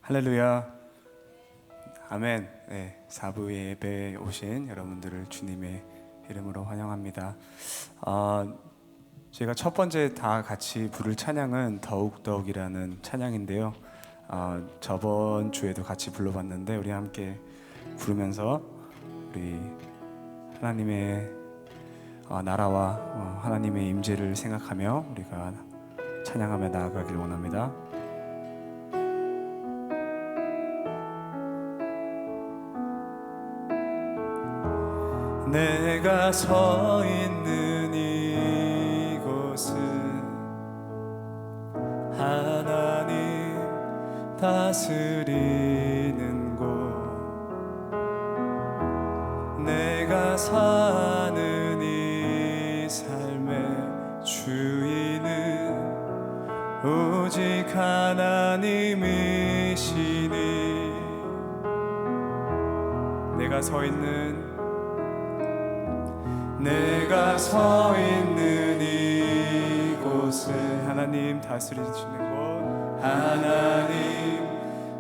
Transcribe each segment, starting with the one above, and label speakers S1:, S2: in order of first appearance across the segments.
S1: 할렐루야. 아멘. 네, 4부 예배에 오신 여러분들을 주님의 이름으로 환영합니다. 제가 첫 번째 다 같이 부를 찬양은 더욱더욱이라는 찬양인데요. 저번 주에도 같이 불러봤는데 우리 함께 부르면서 우리 하나님의 나라와 하나님의 임재를 생각하며 우리가 찬양하며 나아가길 원합니다. 내가 서 있는 이곳은 하나님 다스리는 곳, 내가 사는 이 삶의 주인은 오직 하나님이시니. 내가 서 있는 이곳에 하나님 다스리시는 곳, 하나님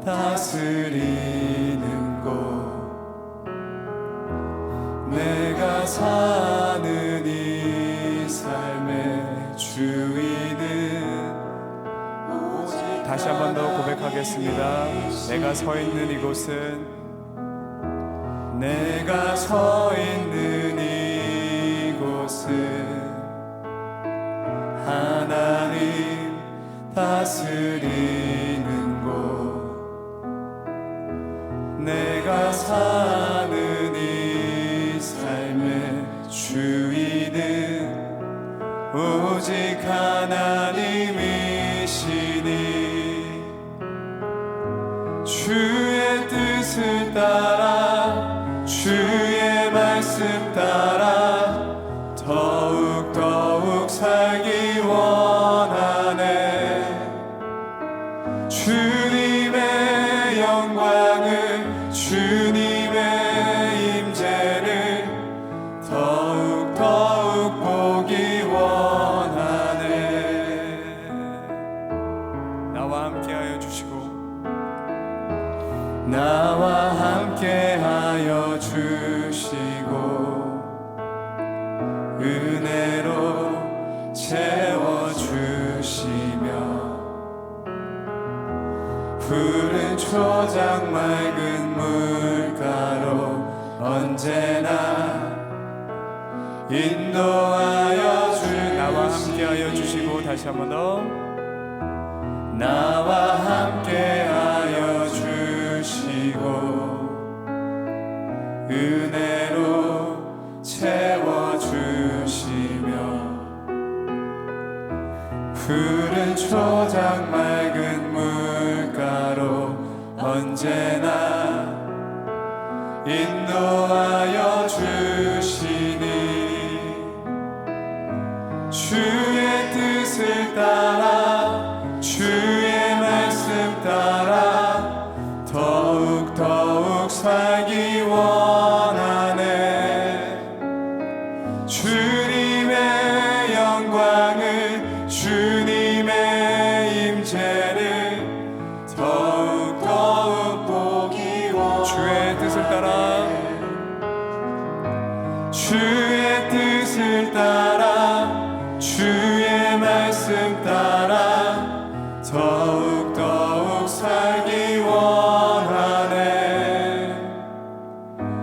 S1: 다스리는 곳, 내가 사는 이 삶의 주인은 오직. 다시 한 번 더 고백하겠습니다. 내가 서 있는 이곳은, 내가 서 있는 하나님 다스리는 곳, 내가 사는 이 삶의 주인은 오직 하나님이시니. 주의 뜻을 따라 주의 말씀 따라 더욱 살기 원하네. 주님의 영광을, 주님의 임재를 더욱 보기 원하네. 나와 함께하여 주시고, 나와 함께하여 주시고 은혜로 채워주시며 푸른 초장 맑은 물가로 언제나 인도하여 주시고. 나와 함께하여 주시고, 다시 한 번 더. 나와 함께하여 주시고 은혜로 채워주시며 푸른 초장 맑은 물가로 언제나 인도하여 주시니. 주의 뜻을 따라 주의 말씀 따라 더욱 살기 원하네. 주님의 영광을, 주님의 임재를 더욱 보기 원하네. 주의 뜻을 따라 주의 뜻을 따라 주의 말씀 따라 더욱 살기 원하네.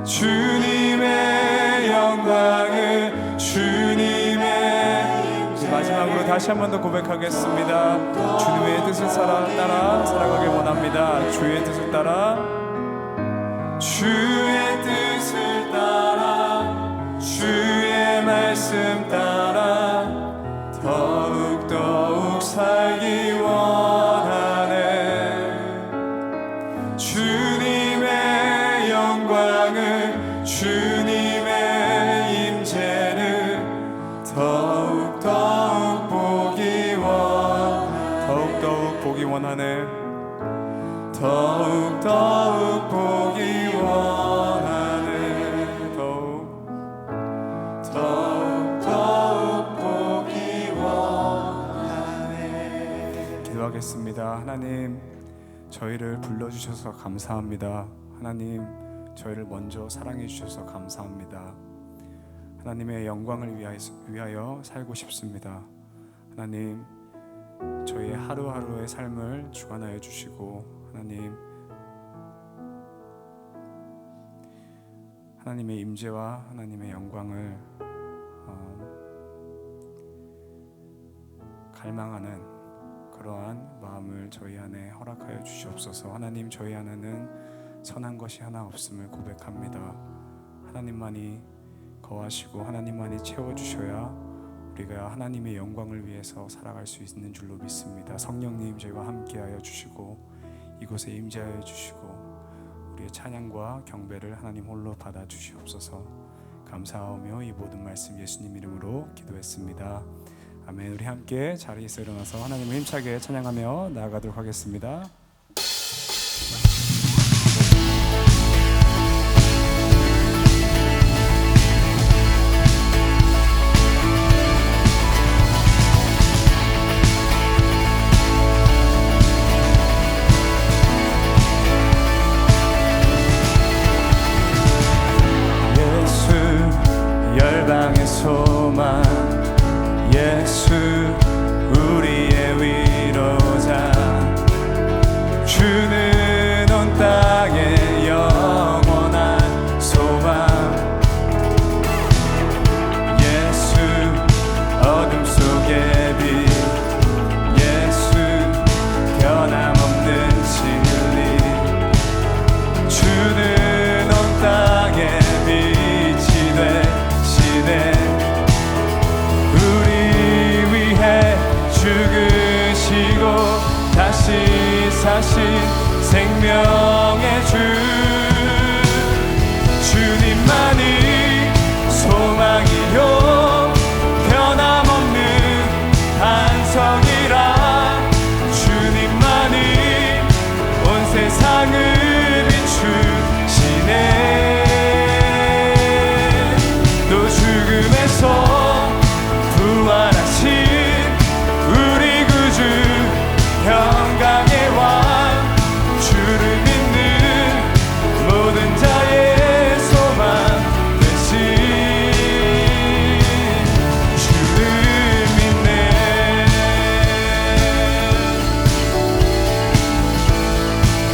S1: 주님의 영광을, 주님의. 마지막으로 다시 한 번 더 고백하겠습니다. 주님의 뜻을 따라 살아가길 원합니다. 주의 뜻을 따라 주의 뜻을 따라 주의 말씀 따라 더욱 살기 원하네. 주님의 영광을, 주님의 임재를 더욱 보기 원하네. 더욱 보기 원하네. 더욱 보기 원하네. 기도하겠습니다. 하나님, 저희를 불러주셔서 감사합니다. 하나님, 저희를 먼저 사랑해 주셔서 감사합니다. 하나님의 영광을 위하여 살고 싶습니다. 하나님, 저희의 하루하루의 삶을 주관하여 주시고, 하나님의 임재와 하나님의 영광을 갈망하는 그러한 마음을 저희 안에 허락하여 주시옵소서. 하나님, 저희 안에는 선한 것이 하나 없음을 고백합니다. 하나님만이 거하시고 하나님만이 채워주셔야 우리가 하나님의 영광을 위해서 살아갈 수 있는 줄로 믿습니다. 성령님, 저희와 함께하여 주시고 이곳에 임재하여 주시고 우리의 찬양과 경배를 하나님 홀로 받아 주시옵소서. 감사하며 이 모든 말씀 예수님 이름으로 기도했습니다. 아멘. 우리 함께 자리에서 일어나서 하나님을 힘차게 찬양하며 나아가도록 하겠습니다. 예수 열방의 소망, 예수 우리의 위로자, 주는 온 땅의 영원한 소망. 예수 어둠 속의 빛, 예수 변함없는 진리, 주는 온 땅의 빛이 되시네. 죽으시고 다시 사신 생명의 주, 주님만이 소망이요 변함없는 반석이라. 주님만이 온 세상을 비추시네. 또 죽음에서 부활하신 평강의 왕, 주를 믿는 모든 자의 소망 되신 주를 믿네.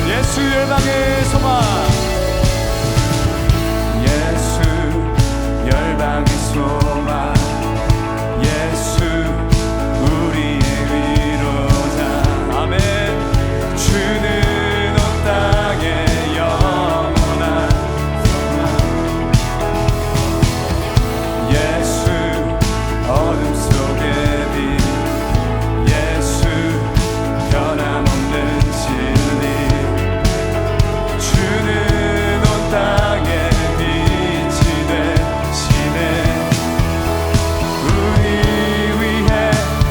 S1: 예수 열방의 소망, 예수 열방의 소망, 예수 우리의 주는 온 땅의 영원한 소망. 예수 어둠 속의 빛, 예수 변함없는 진리, 주는 온 땅의 빛이 되시네. 우리 위해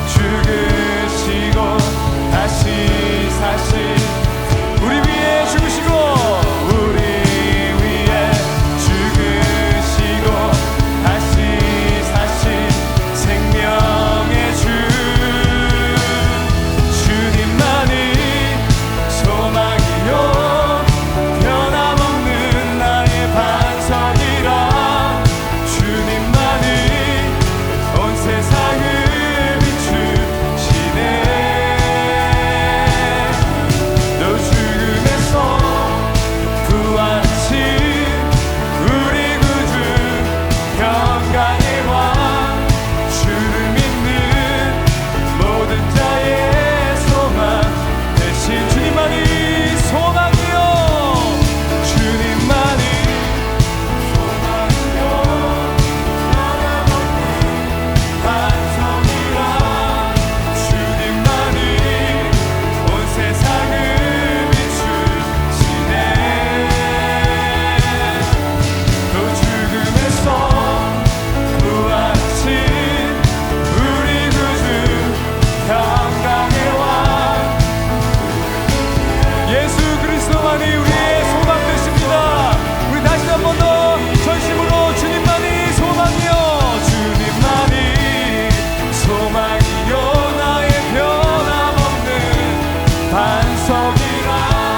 S1: 죽으시고 다시 사신, 우리 위에 죽으시고 우리 위에 죽으시고 다시 사신 생명의 주, 주님만이 소망이요 변함없는 나의 반석이라. 주님만이 온 세상을 비추시네. 부활하신 우리 구주 평강의 왕, 주를 믿는 모든 자의 소망 되신 주님만이 소망이요, 주님만이 소망이요 변함없는 반석이라. 주님만이 온 세상을 비추시네. 부활하신 우리 구주 평강의 왕, 예수 그리스도만이 우리의 소망 되십니다. 우리 다시 한 번 더 전심으로 주님만이 소망이요, 주님만이 소망이요 나의 변함없는 반석이라.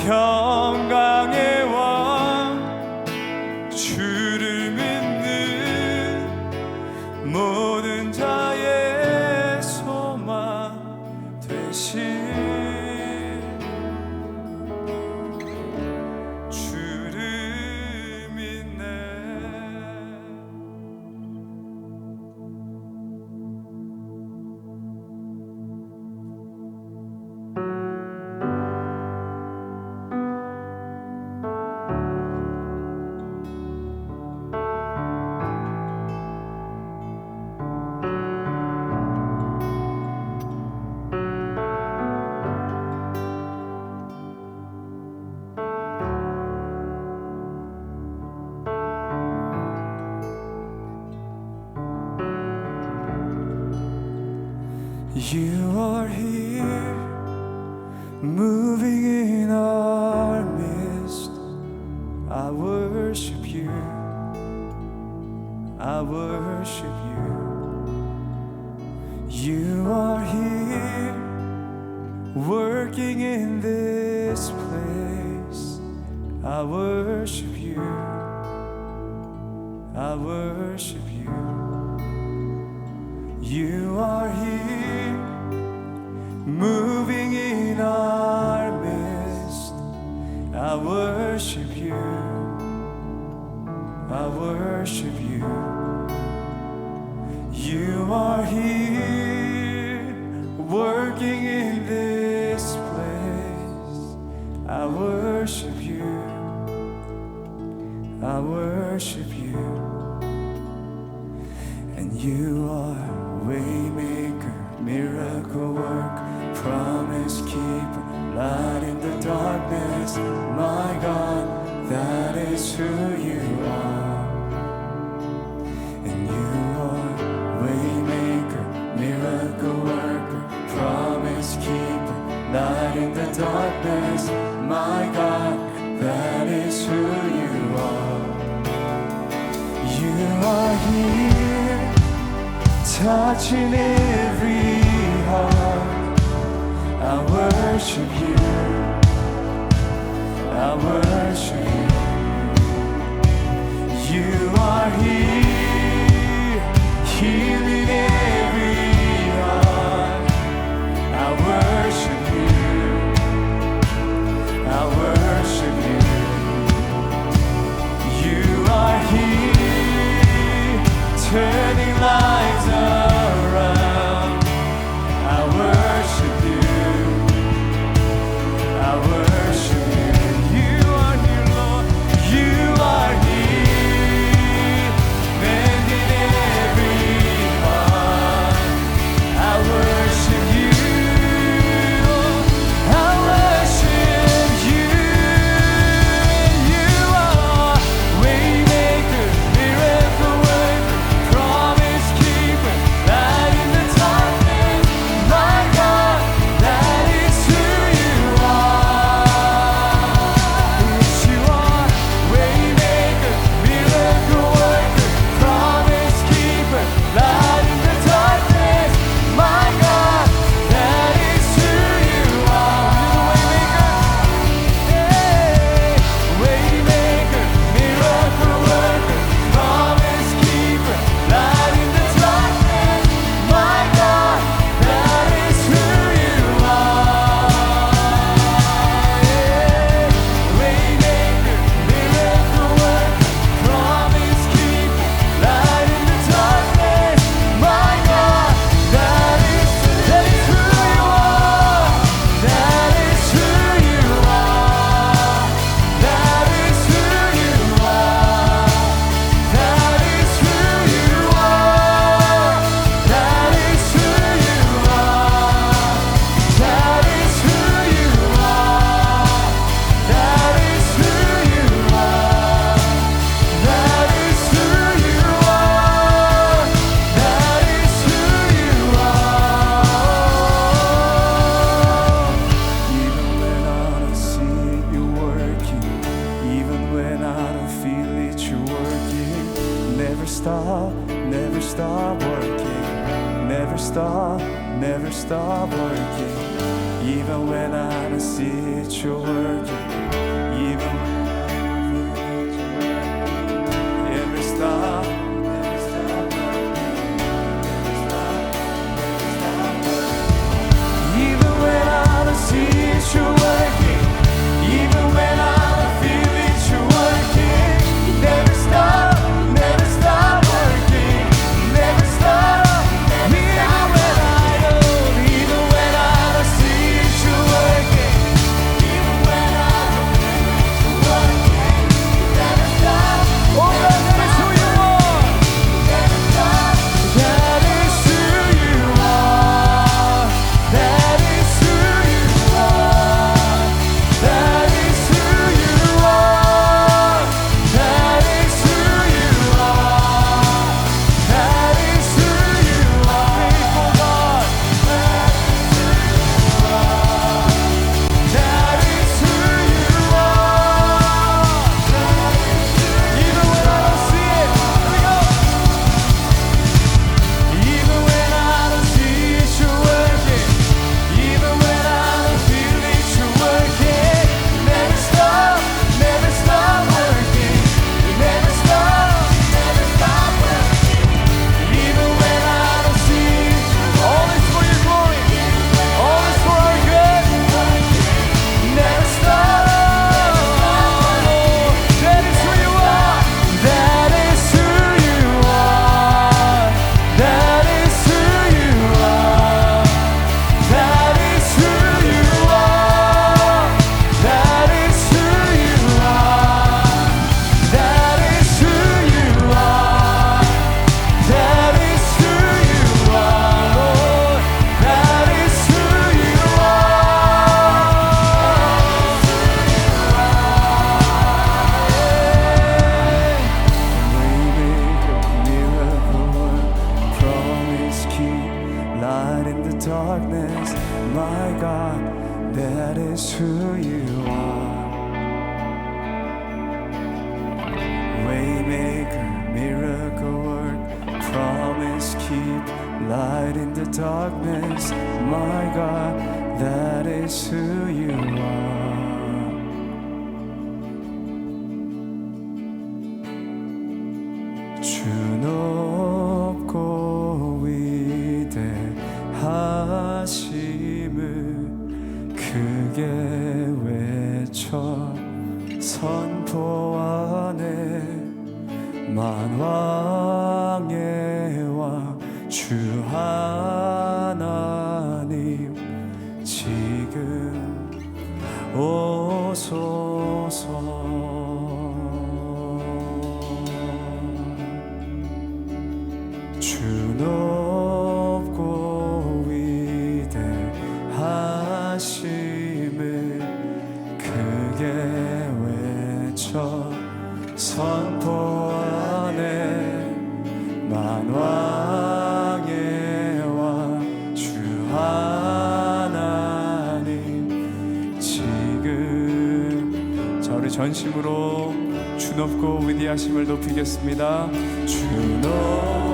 S1: 평강의 왕 주를 믿는 모든 자의 소망 되신 주를 믿네. You are here, moving in our midst. I worship you, I worship you. You are here, working in this place. I worship you, I worship you. You are here, moving in our midst. I worship you, I worship you. You are here, working in this place. I worship you, I worship you. And you are waymaker, miracle worker, promise keeper, light in the darkness. My God, that is who you are. And you are waymaker, miracle worker, promise keeper, light in the darkness. My God, that is who you are. You are here, touching every heart. I worship you, I worship you. You are here, healing every heart. I worship you, I worship you. You are here, turning lives around. I worship you, I worship you. You are here, Lord. You are here, mending every heart. I worship you, I worship you. You are waymaker, miracle worker, promise keeper, light in the darkness. My God, that is who you are. Yes, you are waymaker, miracle worker, promise keeper, light in the darkness. My God, that is who you are. You're the waymaker, miracle worker, promise keeper, light in the darkness. My God, that is who you are. Waymaker, miracle worker, promise keeper, light in the darkness. My God, that is who you are. That is who you are. That is who you are. That is who you are. That is who you are. That is who you are. That is who you are. That is who you are. That is who you are. Even when I don't see it, you're working. Even when I don't feel it, you're working. Never stop working. Never stop working. Even when I don't see it, you're working. 주 높고 위대하심을 크게 외쳐 선포하네. 만왕의 왕 주 하나님 지금 오소서. 주 높고 위대하심을 크게 외쳐 선포하네. 만왕의 왕 주 하나님 지금. 자, 우리 전심으로 주 높고 위대하심을 높이겠습니다. 주 높고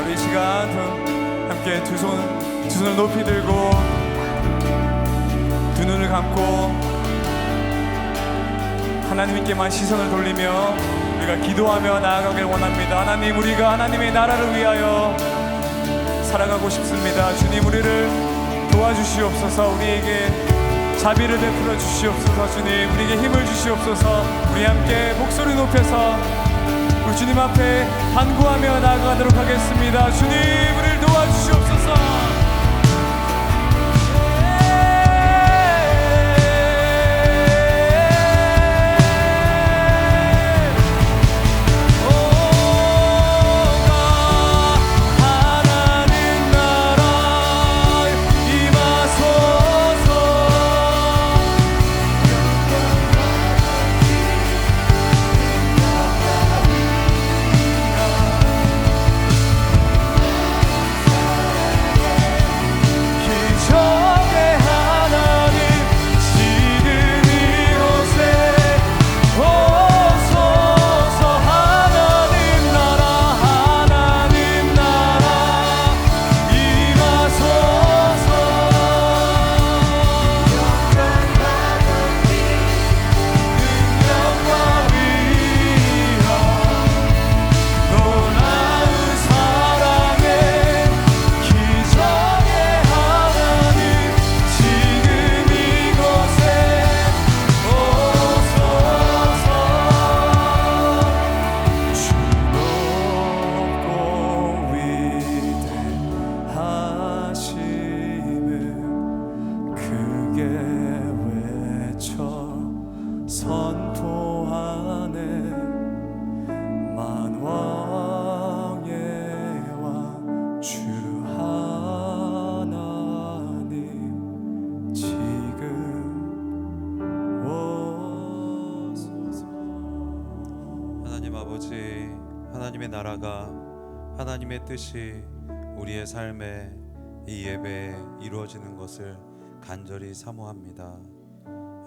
S1: 우리 이 시간 함께 두 손을 높이 들고 두 눈을 감고 하나님께만 시선을 돌리며 우리가 기도하며 나아가길 원합니다. 하나님, 우리가 하나님의 나라를 위하여 살아가고 싶습니다. 주님, 우리를 도와주시옵소서. 우리에게 자비를 베풀어 주시옵소서. 주님, 우리에게 힘을 주시옵소서. 우리 함께 목소리 높여서 우리 주님 앞에 간구하며 나아가도록 하겠습니다. 주님, 우리를 도와주시옵소서.
S2: 하나님의 나라가, 하나님의 뜻이 우리의 삶에 이 예배에 이루어지는 것을 간절히 사모합니다.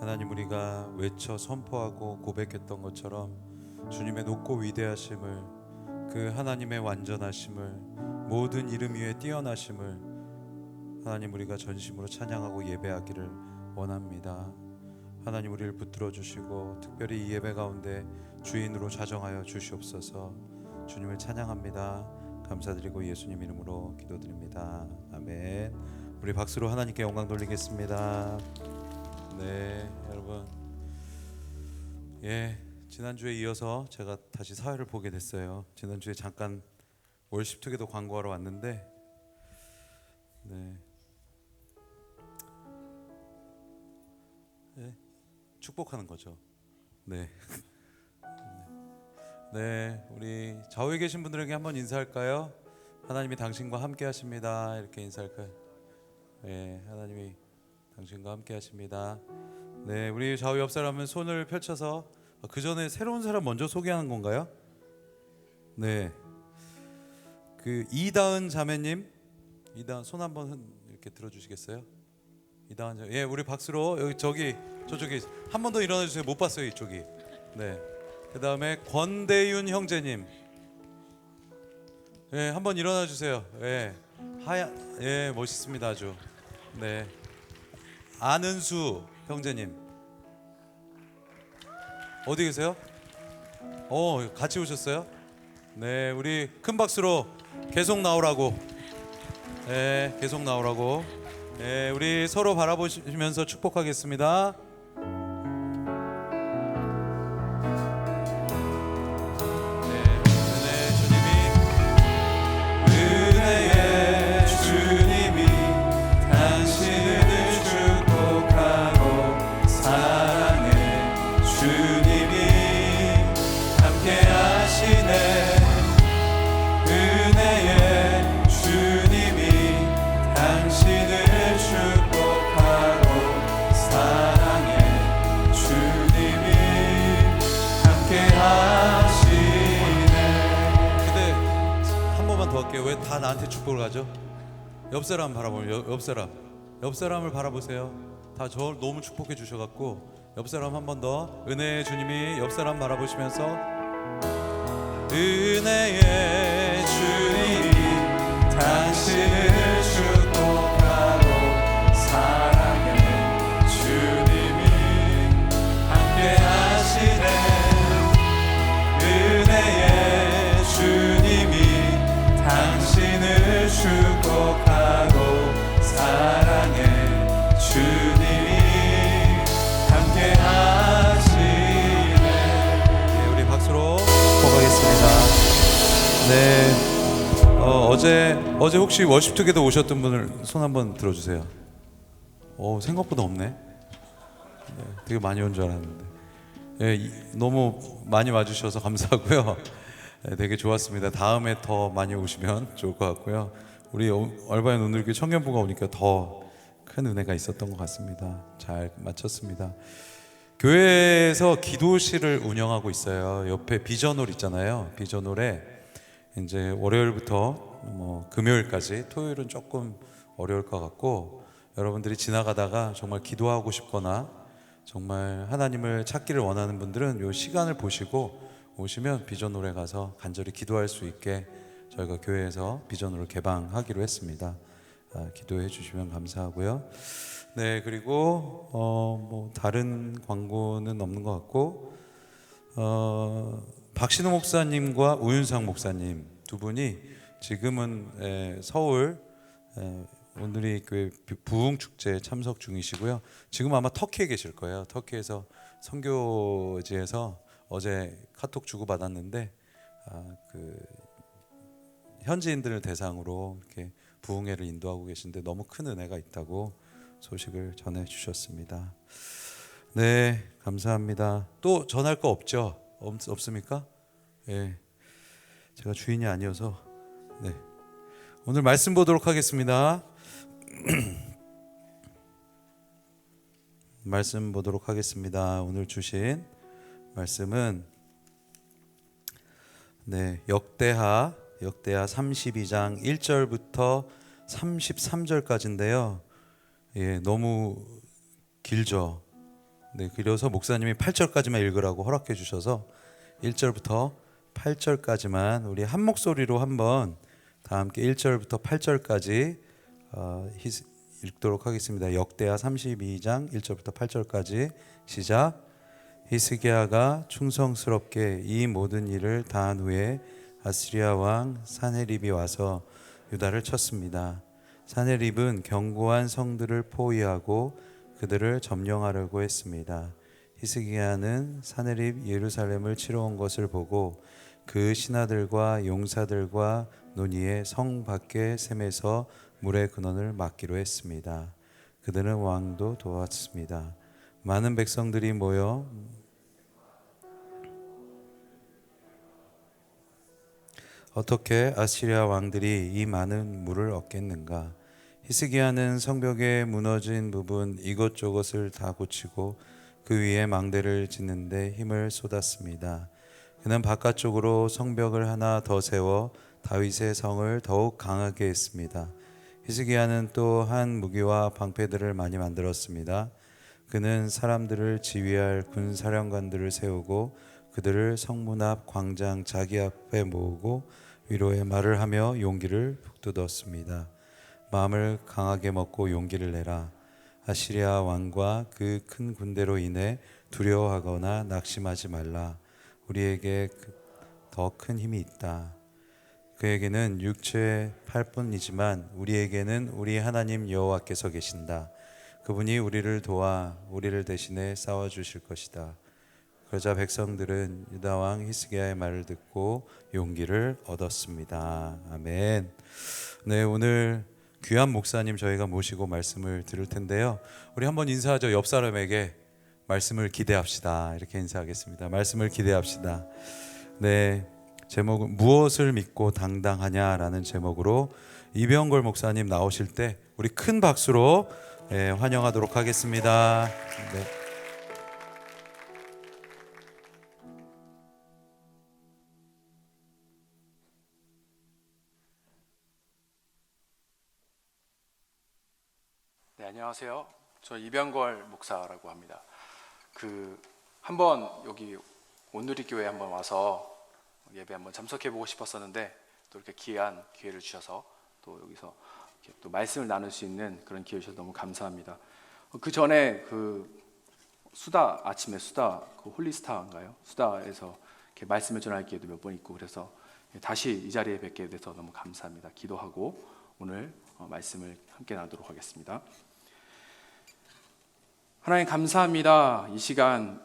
S2: 하나님, 우리가 외쳐 선포하고 고백했던 것처럼 주님의 높고 위대하심을, 그 하나님의 완전하심을, 모든 이름 위에 뛰어나심을 하나님, 우리가 전심으로 찬양하고 예배하기를 원합니다. 하나님, 우리를 붙들어 주시고 특별히 이 예배 가운데 주인으로 자정하여 주시옵소서. 주님을 찬양합니다. 감사드리고 예수님 이름으로 기도드립니다. 아멘. 우리 박수로 하나님께 영광 돌리겠습니다. 네, 여러분, 지난주에 이어서 제가 다시 사회를 보게 됐어요. 지난주에 잠깐 월십투게더 광고하러 왔는데 축복하는 거죠. 네. 네, 우리 좌우에 계신 분들에게 한번 인사할까요? 하나님이 당신과 함께 하십니다. 이렇게 인사할까요? 네, 하나님이 당신과 함께 하십니다. 네, 우리 좌우 옆 사람은 손을 펼쳐서, 그 전에 새로운 사람 먼저 소개하는 건가요? 네, 그 이다은 자매님, 이다은 손 한번 이렇게 들어주시겠어요? 이다은 자매, 우리 박수로 여기 저쪽에 한 번 더 일어나 주세요. 못 봤어요, 이쪽이. 네. 그 다음에 권대윤 형제님, 한번 일어나 주세요. 멋있습니다, 아주. 네. 안은수 형제님, 어디 계세요? 같이 오셨어요? 네, 우리 큰 박수로 계속 나오라고. 계속 나오라고. 우리 서로 바라보시면서 축복하겠습니다. 왜 다 나한테 축복을 가죠? 옆 사람 바라보면 옆 사람을 바라보세요. 다 저 너무 축복해 주셔갖고 옆 사람 한 번 더, 은혜의 주님이 옆 사람 바라보시면서 은혜의 주님이 어제 혹시 워십 투게더 오셨던 분을 손 한번 들어주세요. 생각보다 없네. 되게 많이 온 줄 알았는데. 너무 많이 와주셔서 감사하고요. 되게 좋았습니다. 다음에 더 많이 오시면 좋을 것 같고요. 우리 얼바인 오늘교 청년부가 오니까 더 큰 은혜가 있었던 것 같습니다. 잘 마쳤습니다. 교회에서 기도실을 운영하고 있어요. 옆에 비전홀 있잖아요. 비전홀에 이제 월요일부터 금요일까지, 토요일은 조금 어려울 것 같고, 여러분들이 지나가다가 정말 기도하고 싶거나 정말 하나님을 찾기를 원하는 분들은 이 시간을 보시고 오시면 비전홀에 가서 간절히 기도할 수 있게 저희가 교회에서 비전홀을 개방하기로 했습니다. 기도해 주시면 감사하고요. 네, 그리고 다른 광고는 없는 것 같고, 박신호 목사님과 우윤상 목사님 두 분이 지금은 서울 오늘이 교회 부흥 축제에 참석 중이시고요. 지금 아마 터키에 계실 거예요. 터키에서 선교지에서 어제 카톡 주고 받았는데 그 현지인들을 대상으로 이렇게 부흥회를 인도하고 계신데 너무 큰 은혜가 있다고 소식을 전해 주셨습니다. 네, 감사합니다. 또 전할 거 없죠? 없습니까? 예, 제가 주인이 아니어서. 네, 오늘 말씀 보도록 하겠습니다. 말씀 보도록 하겠습니다. 오늘 주신 말씀은 역대하 32장 1절부터 33절까지인데요. 너무 길죠. 그래서 목사님이 8절까지만 읽으라고 허락해 주셔서 1절부터 8절까지만 우리 한 목소리로 한번 다 함께 1절부터 8절까지 읽도록 하겠습니다. 역대하 32장 1절부터 8절까지 시작. 히스기야가 충성스럽게 이 모든 일을 다한 후에 아스리야 왕 사네립이 와서 유다를 쳤습니다. 사네립은 견고한 성들을 포위하고 그들을 점령하려고 했습니다. 히스기야는 사네립 예루살렘을 치러 온 것을 보고 그 신하들과 용사들과 논의에 성 밖의 샘에서 물의 근원을 막기로 했습니다. 그들은 왕도 도왔습니다. 많은 백성들이 모여 어떻게 아시리아 왕들이 이 많은 물을 얻겠는가? 히스기야는 성벽의 무너진 부분 이것저것을 다 고치고 그 위에 망대를 짓는데 힘을 쏟았습니다. 그는 바깥쪽으로 성벽을 하나 더 세워 다윗의 성을 더욱 강하게 했습니다. 히스기야는 또 한 무기와 방패들을 많이 만들었습니다. 그는 사람들을 지휘할 군사령관들을 세우고 그들을 성문 앞 광장 자기 앞에 모으고 위로의 말을 하며 용기를 북돋웠습니다. 마음을 강하게 먹고 용기를 내라. 아시리아 왕과 그 큰 군대로 인해 두려워하거나 낙심하지 말라. 우리에게 더 큰 힘이 있다. 그에게는 육체의 팔뿐이지만 우리에게는 우리 하나님 여호와께서 계신다. 그분이 우리를 도와 우리를 대신해 싸워주실 것이다. 그러자 백성들은 유다 왕 히스기야의 말을 듣고 용기를 얻었습니다. 아멘. 네, 오늘 귀한 목사님 저희가 모시고 말씀을 들을 텐데요. 우리 한번 인사하죠. 옆 사람에게 말씀을 기대합시다. 이렇게 인사하겠습니다. 말씀을 기대합시다. 네, 제목은 무엇을 믿고 당당하냐라는 제목으로 이병걸 목사님 나오실 때 우리 큰 박수로 환영하도록 하겠습니다. 네.
S3: 네, 안녕하세요. 저 이병걸 목사라고 합니다. 한번 여기 온누리 교회 한번 와서 예배 한번 참석해 보고 싶었었는데 또 이렇게 귀한 기회를 주셔서 또 여기서 이렇게 또 말씀을 나눌 수 있는 그런 기회를 주셔서 너무 감사합니다. 그 전에 아침에 수다 홀리스타인가요? 수다에서 이렇게 말씀을 전할 기회도 몇 번 있고 그래서 다시 이 자리에 뵙게 돼서 너무 감사합니다. 기도하고 오늘 말씀을 함께 나누도록 하겠습니다. 하나님 감사합니다. 이 시간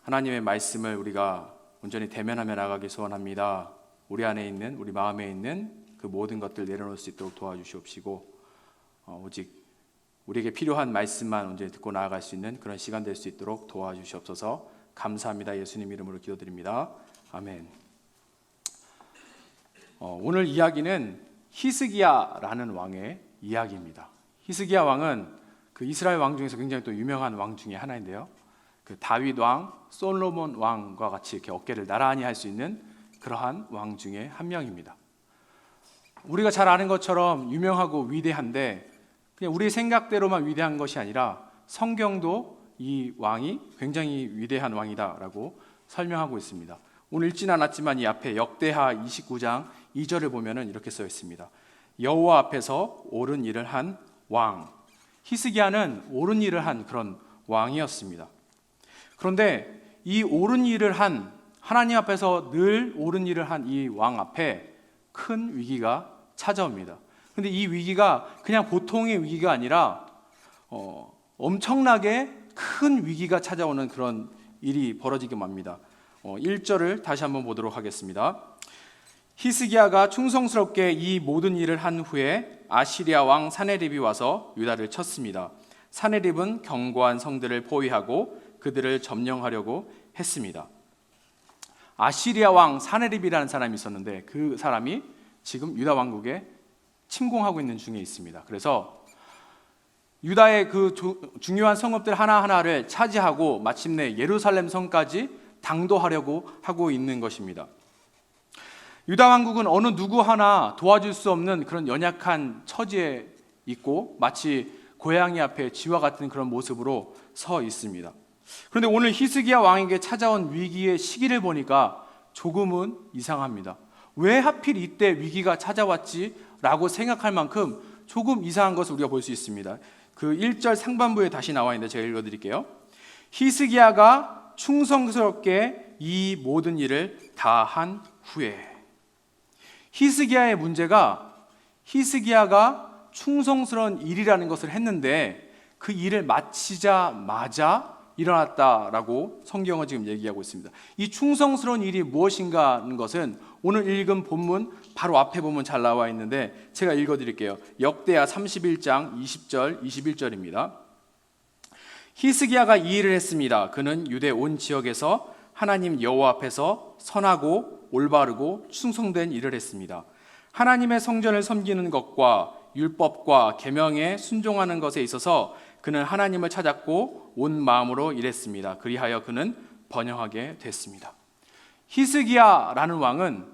S3: 하나님의 말씀을 우리가 온전히 대면하며 나가기 소원합니다. 우리 안에 있는, 우리 마음에 있는 그 모든 것들 내려놓을 수 있도록 도와주시옵시고 오직 우리에게 필요한 말씀만 온전히 듣고 나아갈 수 있는 그런 시간 될 수 있도록 도와주시옵소서. 감사합니다. 예수님 이름으로 기도드립니다. 아멘. 오늘 이야기는 히스기야라는 왕의 이야기입니다. 히스기야 왕은 그 이스라엘 왕 중에서 굉장히 또 유명한 왕 중에 하나인데요. 그 다윗 왕, 솔로몬 왕과 같이 이렇게 어깨를 나란히 할 수 있는 그러한 왕 중에 한 명입니다. 우리가 잘 아는 것처럼 유명하고 위대한데 그냥 우리 생각대로만 위대한 것이 아니라 성경도 이 왕이 굉장히 위대한 왕이다라고 설명하고 있습니다. 오늘 읽진 않았지만 이 앞에 역대하 29장 2절을 보면은 이렇게 써 있습니다. 여호와 앞에서 옳은 일을 한 왕. 히스기야는 옳은 일을 한 그런 왕이었습니다. 그런데 이 옳은 일을 한 하나님 앞에서 늘 옳은 일을 한 이 왕 앞에 큰 위기가 찾아옵니다. 그런데 이 위기가 그냥 보통의 위기가 아니라 엄청나게 큰 위기가 찾아오는 그런 일이 벌어지게 맙니다. 1절을 다시 한번 보도록 하겠습니다. 히스기야가 충성스럽게 이 모든 일을 한 후에 아시리아 왕 사네립이 와서 유다를 쳤습니다. 사네립은 견고한 성들을 포위하고 그들을 점령하려고 했습니다. 아시리아 왕 사네립이라는 사람이 있었는데 그 사람이 지금 유다 왕국에 침공하고 있는 중에 있습니다. 그래서 유다의 그 중요한 성읍들 하나하나를 차지하고 마침내 예루살렘 성까지 당도하려고 하고 있는 것입니다. 유다 왕국은 어느 누구 하나 도와줄 수 없는 그런 연약한 처지에 있고 마치 고양이 앞에 쥐와 같은 그런 모습으로 서 있습니다. 그런데 오늘 히스기야 왕에게 찾아온 위기의 시기를 보니까 조금은 이상합니다. 왜 하필 이때 위기가 찾아왔지? 라고 생각할 만큼 조금 이상한 것을 우리가 볼 수 있습니다. 그 1절 상반부에 다시 나와 있는데 제가 읽어드릴게요. 히스기야가 충성스럽게 이 모든 일을 다 한 후에. 히스기야의 문제가 히스기야가 충성스러운 일이라는 것을 했는데 그 일을 마치자마자 일어났다라고 성경은 지금 얘기하고 있습니다. 이 충성스러운 일이 무엇인가 하는 것은 오늘 읽은 본문 바로 앞에 보면 잘 나와 있는데 제가 읽어드릴게요. 역대하 31장 20절 21절입니다. 히스기야가 이 일을 했습니다. 그는 유대 온 지역에서 하나님 여호와 앞에서 선하고 올바르고 충성된 일을 했습니다. 하나님의 성전을 섬기는 것과 율법과 계명에 순종하는 것에 있어서 그는 하나님을 찾았고 온 마음으로 일했습니다. 그리하여 그는 번영하게 됐습니다. 히스기야라는 왕은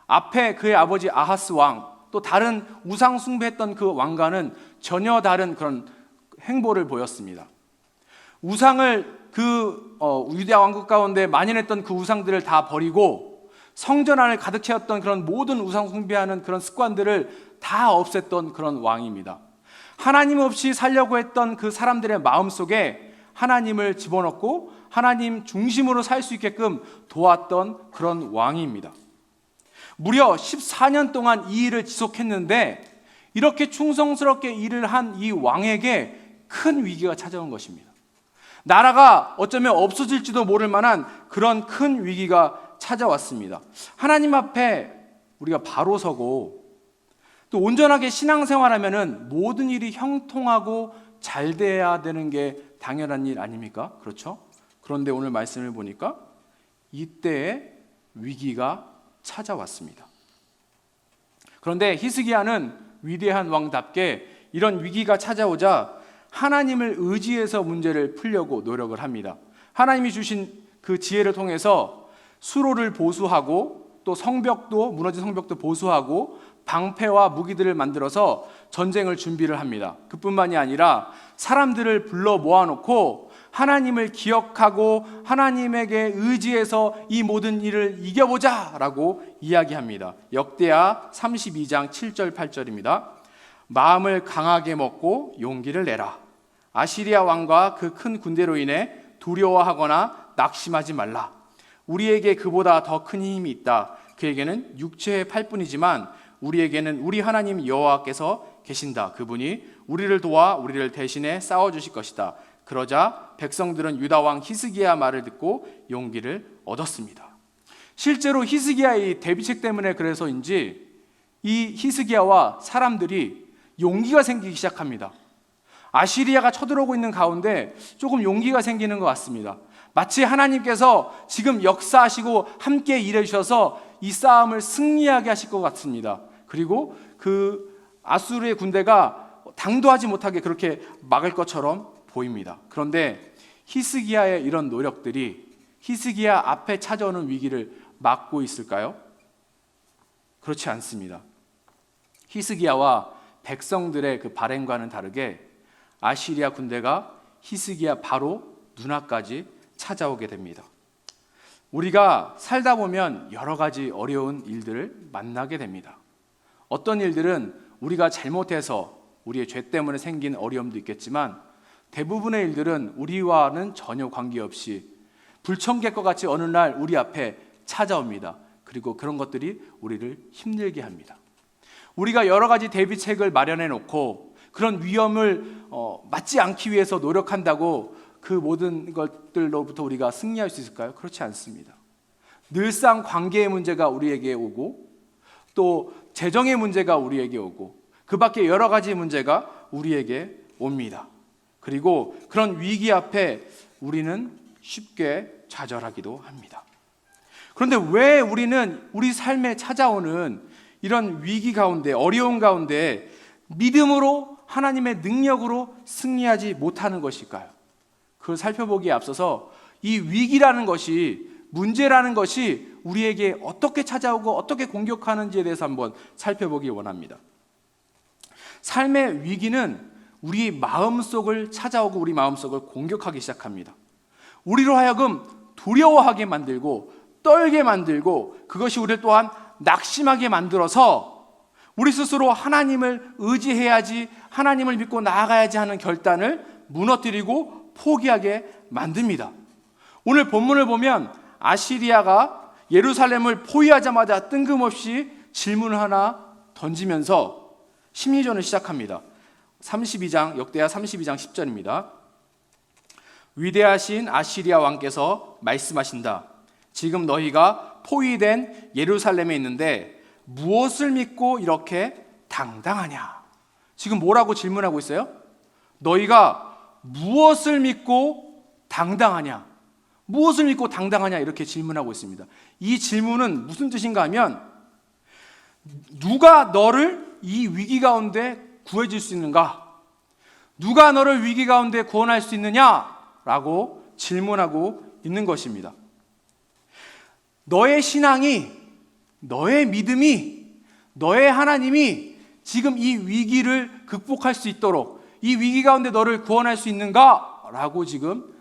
S3: 앞에 그의 아버지 아하스 왕, 또 다른 우상 숭배했던 그 왕과는 전혀 다른 그런 행보를 보였습니다. 우상을 유다 왕국 가운데 만연했던 그 우상들을 다 버리고 성전 안을 가득 채웠던 그런 모든 우상 숭배하는 그런 습관들을 다 없앴던 그런 왕입니다. 하나님 없이 살려고 했던 그 사람들의 마음속에 하나님을 집어넣고 하나님 중심으로 살 수 있게끔 도왔던 그런 왕입니다. 무려 14년 동안 이 일을 지속했는데 이렇게 충성스럽게 일을 한 이 왕에게 큰 위기가 찾아온 것입니다. 나라가 어쩌면 없어질지도 모를 만한 그런 큰 위기가 찾아왔습니다. 하나님 앞에 우리가 바로 서고 또 온전하게 신앙생활하면은 모든 일이 형통하고 잘 돼야 되는 게 당연한 일 아닙니까? 그렇죠? 그런데 오늘 말씀을 보니까 이때에 위기가 찾아왔습니다. 그런데 히스기야는 위대한 왕답게 이런 위기가 찾아오자 하나님을 의지해서 문제를 풀려고 노력을 합니다. 하나님이 주신 그 지혜를 통해서 수로를 보수하고 또 무너진 성벽도 보수하고 방패와 무기들을 만들어서 전쟁을 준비를 합니다. 그뿐만이 아니라 사람들을 불러 모아놓고 하나님을 기억하고 하나님에게 의지해서 이 모든 일을 이겨보자 라고 이야기합니다. 역대하 32장 7절 8절입니다. 마음을 강하게 먹고 용기를 내라. 아시리아 왕과 그 큰 군대로 인해 두려워하거나 낙심하지 말라. 우리에게 그보다 더 큰 힘이 있다. 그에게는 육체의 팔뿐이지만 우리에게는 우리 하나님 여호와께서 계신다. 그분이 우리를 도와 우리를 대신해 싸워주실 것이다. 그러자 백성들은 유다 왕 히스기야 말을 듣고 용기를 얻었습니다. 실제로 히스기야의 대비책 때문에 그래서인지 이 히스기야와 사람들이 용기가 생기기 시작합니다. 아시리아가 쳐들어오고 있는 가운데 조금 용기가 생기는 것 같습니다. 마치 하나님께서 지금 역사하시고 함께 일해 주셔서 이 싸움을 승리하게 하실 것 같습니다. 그리고 그 아수르의 군대가 당도하지 못하게 그렇게 막을 것처럼 보입니다. 그런데 히스기야의 이런 노력들이 히스기야 앞에 찾아오는 위기를 막고 있을까요? 그렇지 않습니다. 히스기야와 백성들의 그 발행과는 다르게 아시리아 군대가 히스기야 바로 눈앞까지 찾아오게 됩니다. 우리가 살다 보면 여러 가지 어려운 일들을 만나게 됩니다. 어떤 일들은 우리가 잘못해서 우리의 죄 때문에 생긴 어려움도 있겠지만 대부분의 일들은 우리와는 전혀 관계없이 불청객과 같이 어느 날 우리 앞에 찾아옵니다. 그리고 그런 것들이 우리를 힘들게 합니다. 우리가 여러 가지 대비책을 마련해 놓고 그런 위험을 맞지 않기 위해서 노력한다고 그 모든 것들로부터 우리가 승리할 수 있을까요? 그렇지 않습니다. 늘상 관계의 문제가 우리에게 오고 또 재정의 문제가 우리에게 오고 그 밖에 여러 가지 문제가 우리에게 옵니다. 그리고 그런 위기 앞에 우리는 쉽게 좌절하기도 합니다. 그런데 왜 우리는 우리 삶에 찾아오는 이런 위기 가운데, 어려운 가운데 믿음으로 하나님의 능력으로 승리하지 못하는 것일까요? 그걸 살펴보기에 앞서서 이 위기라는 것이, 문제라는 것이 우리에게 어떻게 찾아오고 어떻게 공격하는지에 대해서 한번 살펴보기 원합니다. 삶의 위기는 우리 마음속을 찾아오고 우리 마음속을 공격하기 시작합니다. 우리로 하여금 두려워하게 만들고 떨게 만들고 그것이 우리를 또한 낙심하게 만들어서 우리 스스로 하나님을 의지해야지, 하나님을 믿고 나아가야지 하는 결단을 무너뜨리고 포기하게 만듭니다. 오늘 본문을 보면 아시리아가 예루살렘을 포위하자마자 뜬금없이 질문을 하나 던지면서 심리전을 시작합니다. 32장, 역대하 32장 10절입니다. 위대하신 아시리아 왕께서 말씀하신다. 지금 너희가 포위된 예루살렘에 있는데 무엇을 믿고 이렇게 당당하냐? 지금 뭐라고 질문하고 있어요? 너희가 무엇을 믿고 당당하냐? 무엇을 믿고 당당하냐? 이렇게 질문하고 있습니다. 이 질문은 무슨 뜻인가 하면 누가 너를 이 위기 가운데 구해줄 수 있는가? 누가 너를 위기 가운데 구원할 수 있느냐라고 질문하고 있는 것입니다. 너의 신앙이, 너의 믿음이, 너의 하나님이 지금 이 위기를 극복할 수 있도록 이 위기 가운데 너를 구원할 수 있는가? 라고 지금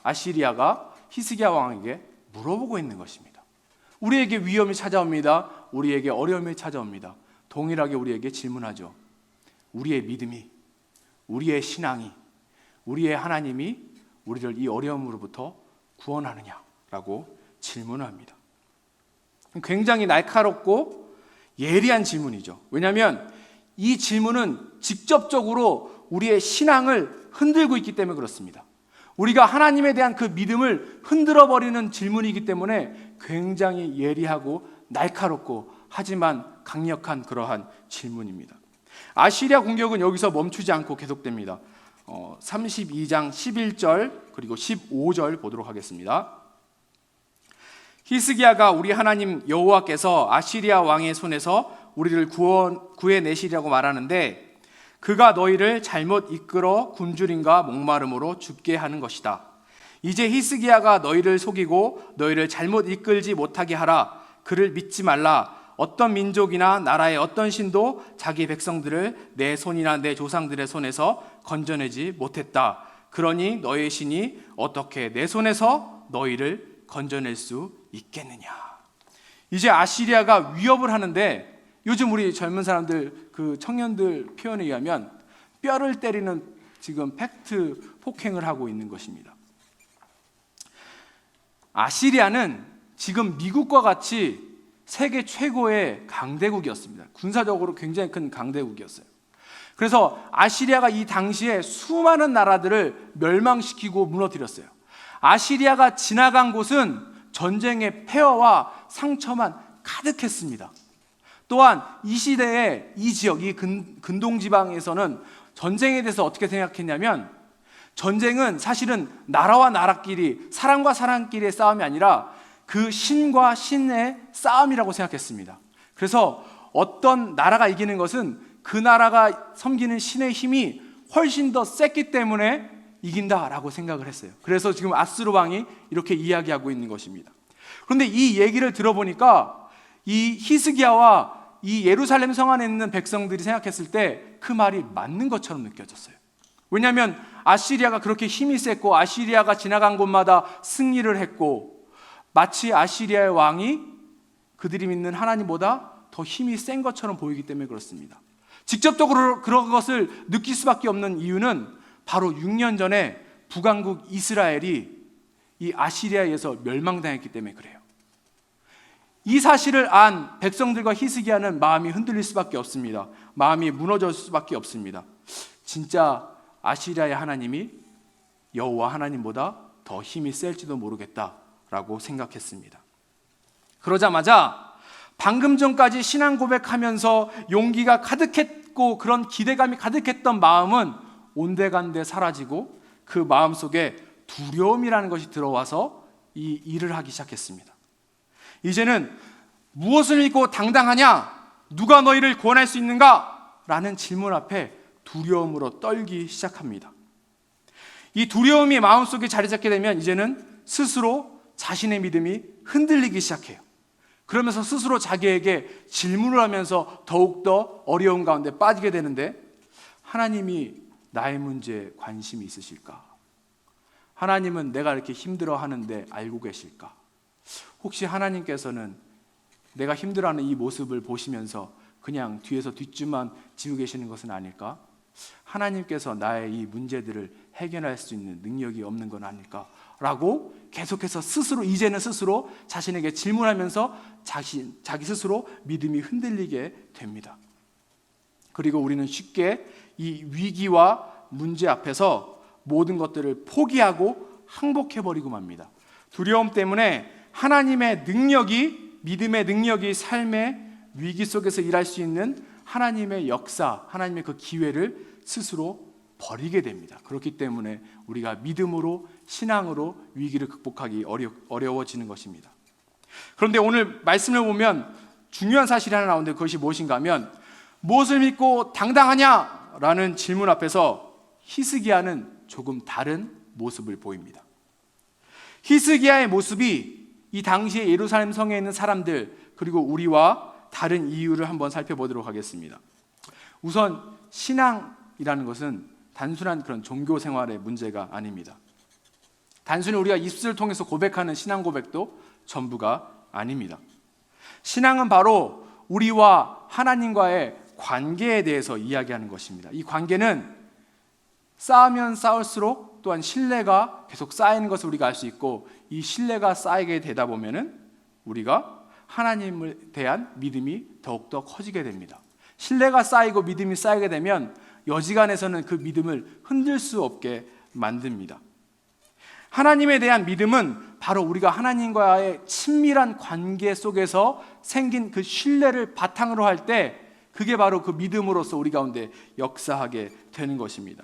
S3: 아시리아가 히스기야 왕에게 물어보고 있는 것입니다. 우리에게 위험이 찾아옵니다. 우리에게 어려움이 찾아옵니다. 동일하게 우리에게 질문하죠. 우리의 믿음이, 우리의 신앙이, 우리의 하나님이 우리를 이 어려움으로부터 구원하느냐라고 질문을 합니다. 굉장히 날카롭고 예리한 질문이죠. 왜냐하면 이 질문은 직접적으로 우리의 신앙을 흔들고 있기 때문에 그렇습니다. 우리가 하나님에 대한 그 믿음을 흔들어버리는 질문이기 때문에 굉장히 예리하고 날카롭고 하지만 강력한 그러한 질문입니다. 아시리아 공격은 여기서 멈추지 않고 계속됩니다. 32장 11절 그리고 15절 보도록 하겠습니다. 히스기야가 우리 하나님 여호와께서 아시리아 왕의 손에서 우리를 구해내시려고 말하는데 그가 너희를 잘못 이끌어 굶주림과 목마름으로 죽게 하는 것이다. 이제 히스기야가 너희를 속이고 너희를 잘못 이끌지 못하게 하라. 그를 믿지 말라. 어떤 민족이나 나라의 어떤 신도 자기 백성들을 내 손이나 내 조상들의 손에서 건져내지 못했다. 그러니 너희 신이 어떻게 내 손에서 너희를 건져낼 수 있겠느냐. 이제 아시리아가 위협을 하는데 요즘 우리 젊은 사람들, 그 청년들 표현에 의하면 뼈를 때리는 지금 팩트 폭행을 하고 있는 것입니다. 아시리아는 지금 미국과 같이 세계 최고의 강대국이었습니다. 군사적으로 굉장히 큰 강대국이었어요. 그래서 아시리아가 이 당시에 수많은 나라들을 멸망시키고 무너뜨렸어요. 아시리아가 지나간 곳은 전쟁의 폐허와 상처만 가득했습니다. 또한 이 시대에 이 지역, 이 근동 지방에서는 전쟁에 대해서 어떻게 생각했냐면, 전쟁은 사실은 나라와 나라끼리, 사람과 사람끼리의 싸움이 아니라 그 신과 신의 싸움이라고 생각했습니다. 그래서 어떤 나라가 이기는 것은 그 나라가 섬기는 신의 힘이 훨씬 더 셌기 때문에 이긴다라고 생각을 했어요. 그래서 지금 아스루 왕이 이렇게 이야기하고 있는 것입니다. 그런데 이 얘기를 들어보니까 이 히스기야와 이 예루살렘 성 안에 있는 백성들이 생각했을 때 그 말이 맞는 것처럼 느껴졌어요. 왜냐하면 아시리아가 그렇게 힘이 셌고 아시리아가 지나간 곳마다 승리를 했고, 마치 아시리아의 왕이 그들이 믿는 하나님보다 더 힘이 센 것처럼 보이기 때문에 그렇습니다. 직접적으로 그런 것을 느낄 수밖에 없는 이유는 바로 6년 전에 북왕국 이스라엘이 이 아시리아에 의해서 멸망당했기 때문에 그래요. 이 사실을 안 백성들과 히스기야는 마음이 흔들릴 수밖에 없습니다. 마음이 무너질 수밖에 없습니다. 진짜 아시리아의 하나님이 여호와 하나님보다 더 힘이 셀지도 모르겠다라고 생각했습니다. 그러자마자 방금 전까지 신앙 고백하면서 용기가 가득했고 그런 기대감이 가득했던 마음은 온데간데 사라지고 그 마음속에 두려움이라는 것이 들어와서 이 일을 하기 시작했습니다. 이제는 무엇을 믿고 당당하냐? 누가 너희를 구원할 수 있는가? 라는 질문 앞에 두려움으로 떨기 시작합니다. 이 두려움이 마음속에 자리 잡게 되면 이제는 스스로 자신의 믿음이 흔들리기 시작해요. 그러면서 스스로 자기에게 질문을 하면서 더욱더 어려운 가운데 빠지게 되는데, 하나님이 나의 문제에 관심이 있으실까? 하나님은 내가 이렇게 힘들어하는데 알고 계실까? 혹시 하나님께서는 내가 힘들어하는 이 모습을 보시면서 그냥 뒤에서 뒷줄만 지고 계시는 것은 아닐까? 하나님께서 나의 이 문제들을 해결할 수 있는 능력이 없는 건 아닐까? 라고 계속해서 이제는 스스로 자신에게 질문하면서 자기 스스로 믿음이 흔들리게 됩니다. 그리고 우리는 쉽게 이 위기와 문제 앞에서 모든 것들을 포기하고 항복해버리고 맙니다. 두려움 때문에 하나님의 능력이, 믿음의 능력이 삶의 위기 속에서 일할 수 있는 하나님의 역사, 하나님의 그 기회를 스스로 버리게 됩니다. 그렇기 때문에 우리가 믿음으로, 신앙으로 위기를 극복하기 어려워지는 것입니다. 그런데 오늘 말씀을 보면 중요한 사실이 하나 나오는데, 그것이 무엇인가 하면, 무엇을 믿고 당당하냐라는 질문 앞에서 히스기야는 조금 다른 모습을 보입니다. 히스기야의 모습이 이 당시에 예루살렘 성에 있는 사람들, 그리고 우리와 다른 이유를 한번 살펴보도록 하겠습니다. 우선 신앙이라는 것은 단순한 그런 종교 생활의 문제가 아닙니다. 단순히 우리가 입술을 통해서 고백하는 신앙 고백도 전부가 아닙니다. 신앙은 바로 우리와 하나님과의 관계에 대해서 이야기하는 것입니다. 이 관계는 쌓으면 쌓을수록 또한 신뢰가 계속 쌓이는 것을 우리가 알 수 있고, 이 신뢰가 쌓이게 되다 보면은 우리가 하나님에 대한 믿음이 더욱더 커지게 됩니다. 신뢰가 쌓이고 믿음이 쌓이게 되면 여지간에서는 그 믿음을 흔들 수 없게 만듭니다. 하나님에 대한 믿음은 바로 우리가 하나님과의 친밀한 관계 속에서 생긴 그 신뢰를 바탕으로 할 때, 그게 바로 그 믿음으로서 우리 가운데 역사하게 되는 것입니다.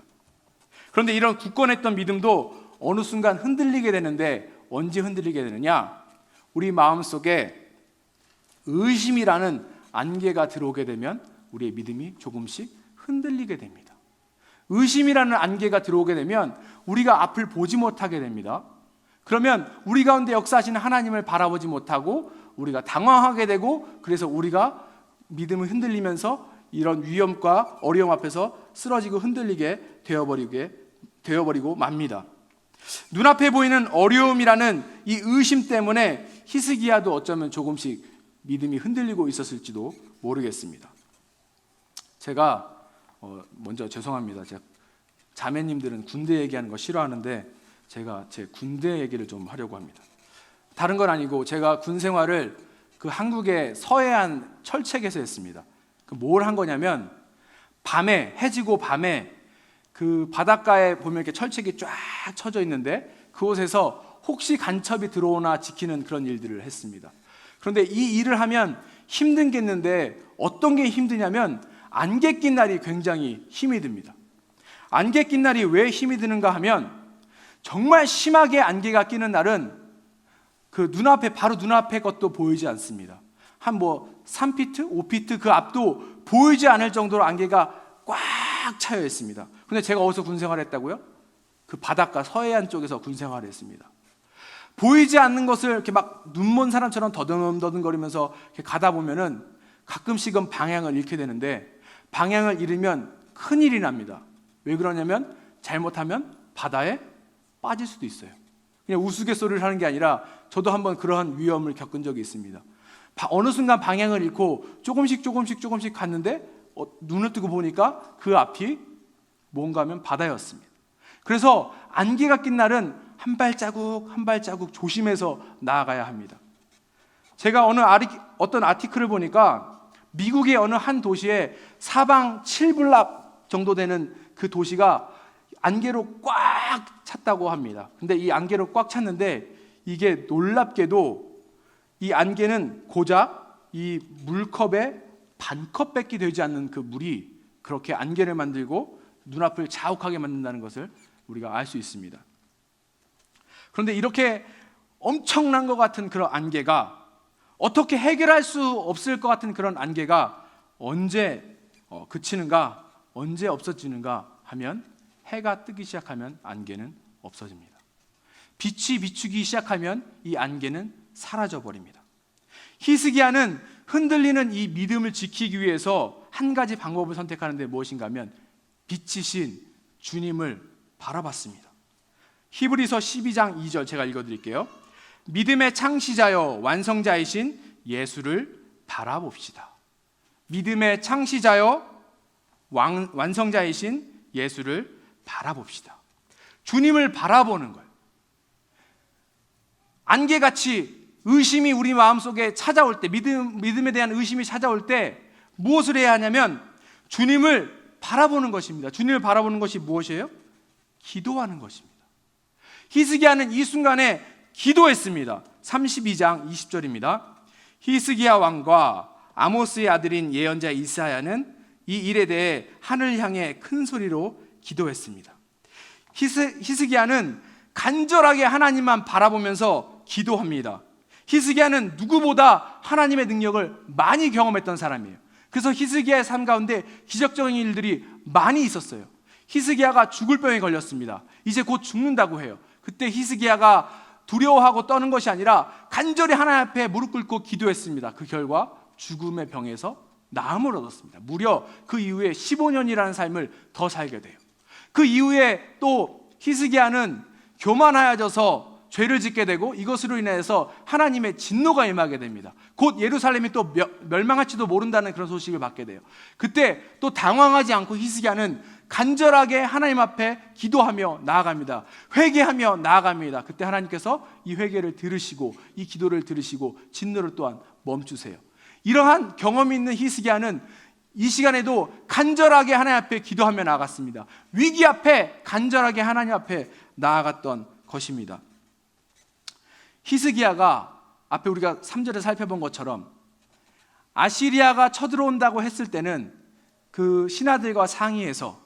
S3: 그런데 이런 굳건했던 믿음도 어느 순간 흔들리게 되는데, 언제 흔들리게 되느냐? 우리 마음속에 의심이라는 안개가 들어오게 되면 우리의 믿음이 조금씩 흔들리게 됩니다. 의심이라는 안개가 들어오게 되면 우리가 앞을 보지 못하게 됩니다. 그러면 우리 가운데 역사하시는 하나님을 바라보지 못하고 우리가 당황하게 되고, 그래서 우리가 믿음을 흔들리면서 이런 위험과 어려움 앞에서 쓰러지고 흔들리게 되어버리고 맙니다. 눈앞에 보이는 어려움이라는 이 의심 때문에 히스기야도 어쩌면 조금씩 믿음이 흔들리고 있었을지도 모르겠습니다. 제가 먼저 죄송합니다. 제가 자매님들은 군대 얘기하는 거 싫어하는데 제가 제 군대 얘기를 좀 하려고 합니다. 다른 건 아니고, 제가 군 생활을 그 한국의 서해안 철책에서 했습니다. 뭘 한 거냐면, 밤에, 해지고 밤에 그 바닷가에 보면 이렇게 철책이 쫙 쳐져 있는데, 그곳에서 혹시 간첩이 들어오나 지키는 그런 일들을 했습니다. 그런데 이 일을 하면 힘든겠는데 어떤 게 힘드냐면 안개 낀 날이 굉장히 힘이 듭니다. 안개 낀 날이 왜 힘이 드는가 하면 정말 심하게 안개가 끼는 날은 그 눈앞에 바로 눈앞에 것도 보이지 않습니다. 한 3피트, 5피트 그 앞도 보이지 않을 정도로 안개가 꽉 차여 있습니다. 근데 제가 어디서 군 생활했다고요? 그 바닷가 서해안 쪽에서 군 생활을 했습니다. 보이지 않는 것을 이렇게 막 눈먼 사람처럼 더듬더듬거리면서 이렇게 가다 보면은 가끔씩은 방향을 잃게 되는데 방향을 잃으면 큰일이 납니다. 왜 그러냐면 잘못하면 바다에 빠질 수도 있어요. 그냥 우스갯소리를 하는 게 아니라 저도 한번 그러한 위험을 겪은 적이 있습니다. 어느 순간 방향을 잃고 조금씩 갔는데 눈을 뜨고 보니까 그 앞이 뭔가 하면 바다였습니다. 그래서 안개가 낀 날은 한 발자국 조심해서 나아가야 합니다. 제가 어떤 아티클을 보니까 미국의 어느 한 도시에 사방 7블락 정도 되는 그 도시가 안개로 꽉 찼다고 합니다. 근데 이 안개로 꽉 찼는데 이게 놀랍게도 이 안개는 고작 이 물컵의 반컵밖에 되지 않는 그 물이 그렇게 안개를 만들고 눈앞을 자욱하게 만든다는 것을 우리가 알 수 있습니다. 그런데 이렇게 엄청난 것 같은 그런 안개가 어떻게 해결할 수 없을 것 같은 그런 안개가 언제 그치는가, 언제 없어지는가 하면 해가 뜨기 시작하면 안개는 없어집니다. 빛이 비추기 시작하면 이 안개는 사라져 버립니다. 히스기야는 흔들리는 이 믿음을 지키기 위해서 한 가지 방법을 선택하는데 무엇인가 하면 빛이신 주님을 바라봤습니다. 히브리서 12장 2절 제가 읽어드릴게요. 믿음의 창시자여 완성자이신 예수를 바라봅시다. 믿음의 창시자여 완성자이신 예수를 바라봅시다. 주님을 바라보는 거예요. 안개같이 의심이 우리 마음속에 찾아올 때, 믿음에 대한 의심이 찾아올 때 무엇을 해야 하냐면 주님을 바라보는 것입니다. 주님을 바라보는 것이 무엇이에요? 기도하는 것입니다. 히스기야는 이 순간에 기도했습니다. 32장 20절입니다. 히스기야 왕과 아모스의 아들인 예언자 이사야는 이 일에 대해 하늘을 향해 큰 소리로 기도했습니다. 히스기야는 간절하게 하나님만 바라보면서 기도합니다. 히스기야는 누구보다 하나님의 능력을 많이 경험했던 사람이에요. 그래서 히스기야의 삶 가운데 기적적인 일들이 많이 있었어요. 히스기야가 죽을 병에 걸렸습니다. 이제 곧 죽는다고 해요. 그때 히스기야가 두려워하고 떠는 것이 아니라 간절히 하나님 앞에 무릎 꿇고 기도했습니다. 그 결과 죽음의 병에서 나음을 얻었습니다. 무려 그 이후에 15년이라는 삶을 더 살게 돼요. 그 이후에 또 히스기야는 교만하여져서 죄를 짓게 되고 이것으로 인해서 하나님의 진노가 임하게 됩니다. 곧 예루살렘이 또 멸망할지도 모른다는 그런 소식을 받게 돼요. 그때 또 당황하지 않고 히스기야는 간절하게 하나님 앞에 기도하며 나아갑니다. 회개하며 나아갑니다. 그때 하나님께서 이 회개를 들으시고 이 기도를 들으시고 진노를 또한 멈추세요. 이러한 경험이 있는 히스기야는 이 시간에도 간절하게 하나님 앞에 기도하며 나아갔습니다. 위기 앞에 간절하게 하나님 앞에 나아갔던 것입니다. 히스기야가 앞에 우리가 3절에 살펴본 것처럼 아시리아가 쳐들어온다고 했을 때는 그 신하들과 상의해서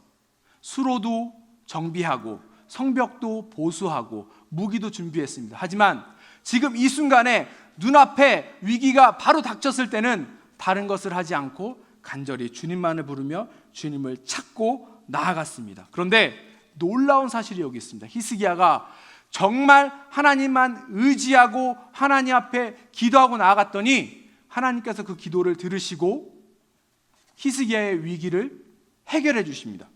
S3: 수로도 정비하고 성벽도 보수하고 무기도 준비했습니다. 하지만 지금 이 순간에 눈앞에 위기가 바로 닥쳤을 때는 다른 것을 하지 않고 간절히 주님만을 부르며 주님을 찾고 나아갔습니다. 그런데 놀라운 사실이 여기 있습니다. 히스기야가 정말 하나님만 의지하고 하나님 앞에 기도하고 나아갔더니 하나님께서 그 기도를 들으시고 히스기야의 위기를 해결해 주십니다.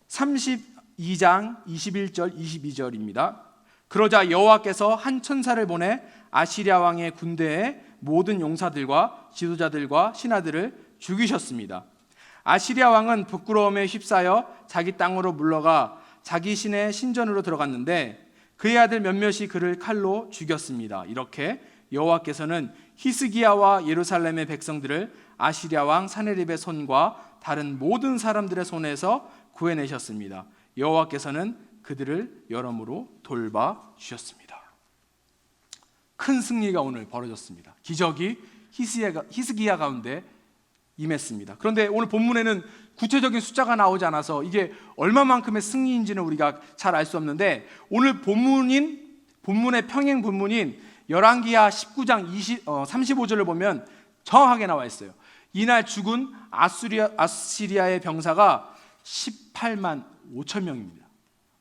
S3: 32장 21절 22절입니다. 그러자 여호와께서 한 천사를 보내 아시리아 왕의 군대의 모든 용사들과 지도자들과 신하들을 죽이셨습니다. 아시리아 왕은 부끄러움에 휩싸여 자기 땅으로 물러가 자기 신의 신전으로 들어갔는데 그의 아들 몇몇이 그를 칼로 죽였습니다. 이렇게 여호와께서는 히스기야와 예루살렘의 백성들을 아시리아 왕 사네립의 손과 다른 모든 사람들의 손에서 구해내셨습니다. 여호와께서는 그들을 여러모로 돌봐 주셨습니다. 큰 승리가 오늘 벌어졌습니다. 기적이 히스기야 가운데 임했습니다. 그런데 오늘 본문에는 구체적인 숫자가 나오지 않아서 이게 얼마만큼의 승리인지는 우리가 잘 알 수 없는데, 오늘 본문의 평행 본문인 열왕기하 19장 35절을 보면 정확하게 나와 있어요. 이날 죽은 아시리아의 병사가 18만 5천 명입니다.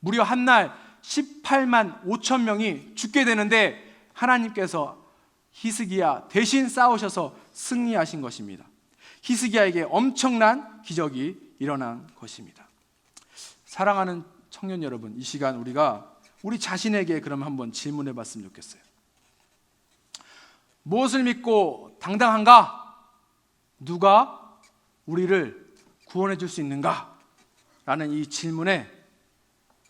S3: 무려 한날 18만 5천 명이 죽게 되는데 하나님께서 히스기야 대신 싸우셔서 승리하신 것입니다. 히스기야에게 엄청난 기적이 일어난 것입니다. 사랑하는 청년 여러분, 이 시간 우리가 우리 자신에게 그럼 한번 질문해 봤으면 좋겠어요. 무엇을 믿고 당당한가? 누가 우리를 구원해 줄 수 있는가? 라는 이 질문에